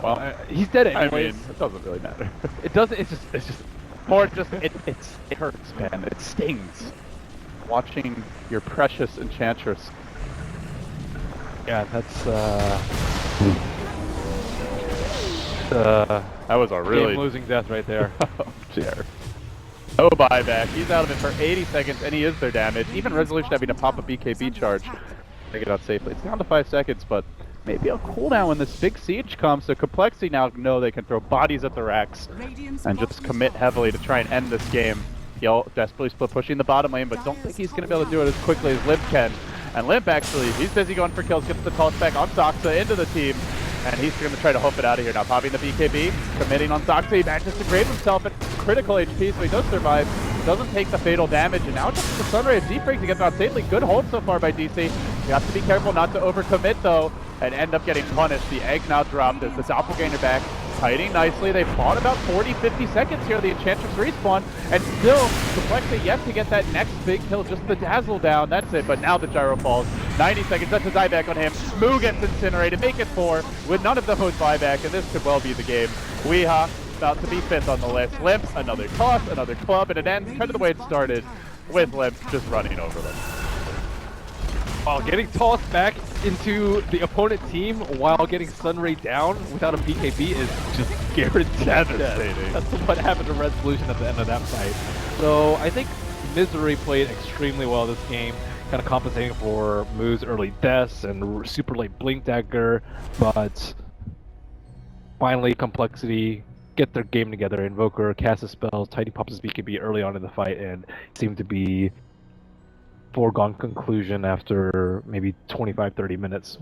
Well, he's dead anyways. I mean, it doesn't really matter. It doesn't. It's just. Or just it hurts, man. It stings. Watching your precious Enchantress. Yeah, that's that was a really losing death right there. Oh, dear. No buyback. He's out of it for 80 seconds, and he is their damage. Even Resolution having to pop a BKB charge. Take it out safely. It's down to 5 seconds, but maybe a cooldown when this big siege comes. So Complexity now know they can throw bodies at the racks and just commit heavily to try and end this game. He'll desperately split pushing the bottom lane, but don't think he's going to be able to do it as quickly as Limp can. And Limp actually, he's busy going for kills, gets the toss back on Soxa into the team. And he's going to try to hoof it out of here now. Popping the BKB, committing on Soxa. He manages to grave himself at critical HP, so he does survive. Doesn't take the fatal damage, and now just the Sunray of Defrag to get out safely. Good hold so far by DC. You have to be careful not to overcommit though, and end up getting punished. The egg now dropped as the Doppelganger back, fighting nicely. They fought about 40-50 seconds here, the Enchantress respawn, and still Complexity yet to get that next big kill, just the Dazzle down, that's it. But now the Gyro falls. 90 seconds, that's a dieback on him. Moo gets incinerated, make it 4, with none of those buyback, and this could well be the game. Weeha about to be 5th on the list. Limp, another toss, another club, and it ends kind of the way it started, with Limp just running over them. While getting tossed back into the opponent team while getting Sunray down without a BKB is just guaranteed. Devastating. That's what happened to Resolution at the end of that fight. So I think Misery played extremely well this game, kind of compensating for Moo's early deaths and super late Blink Dagger, but finally Complexity get their game together. Invoker casts spells, Tidy pops his BKB early on in the fight, and seemed to be foregone conclusion after maybe 25-30 minutes.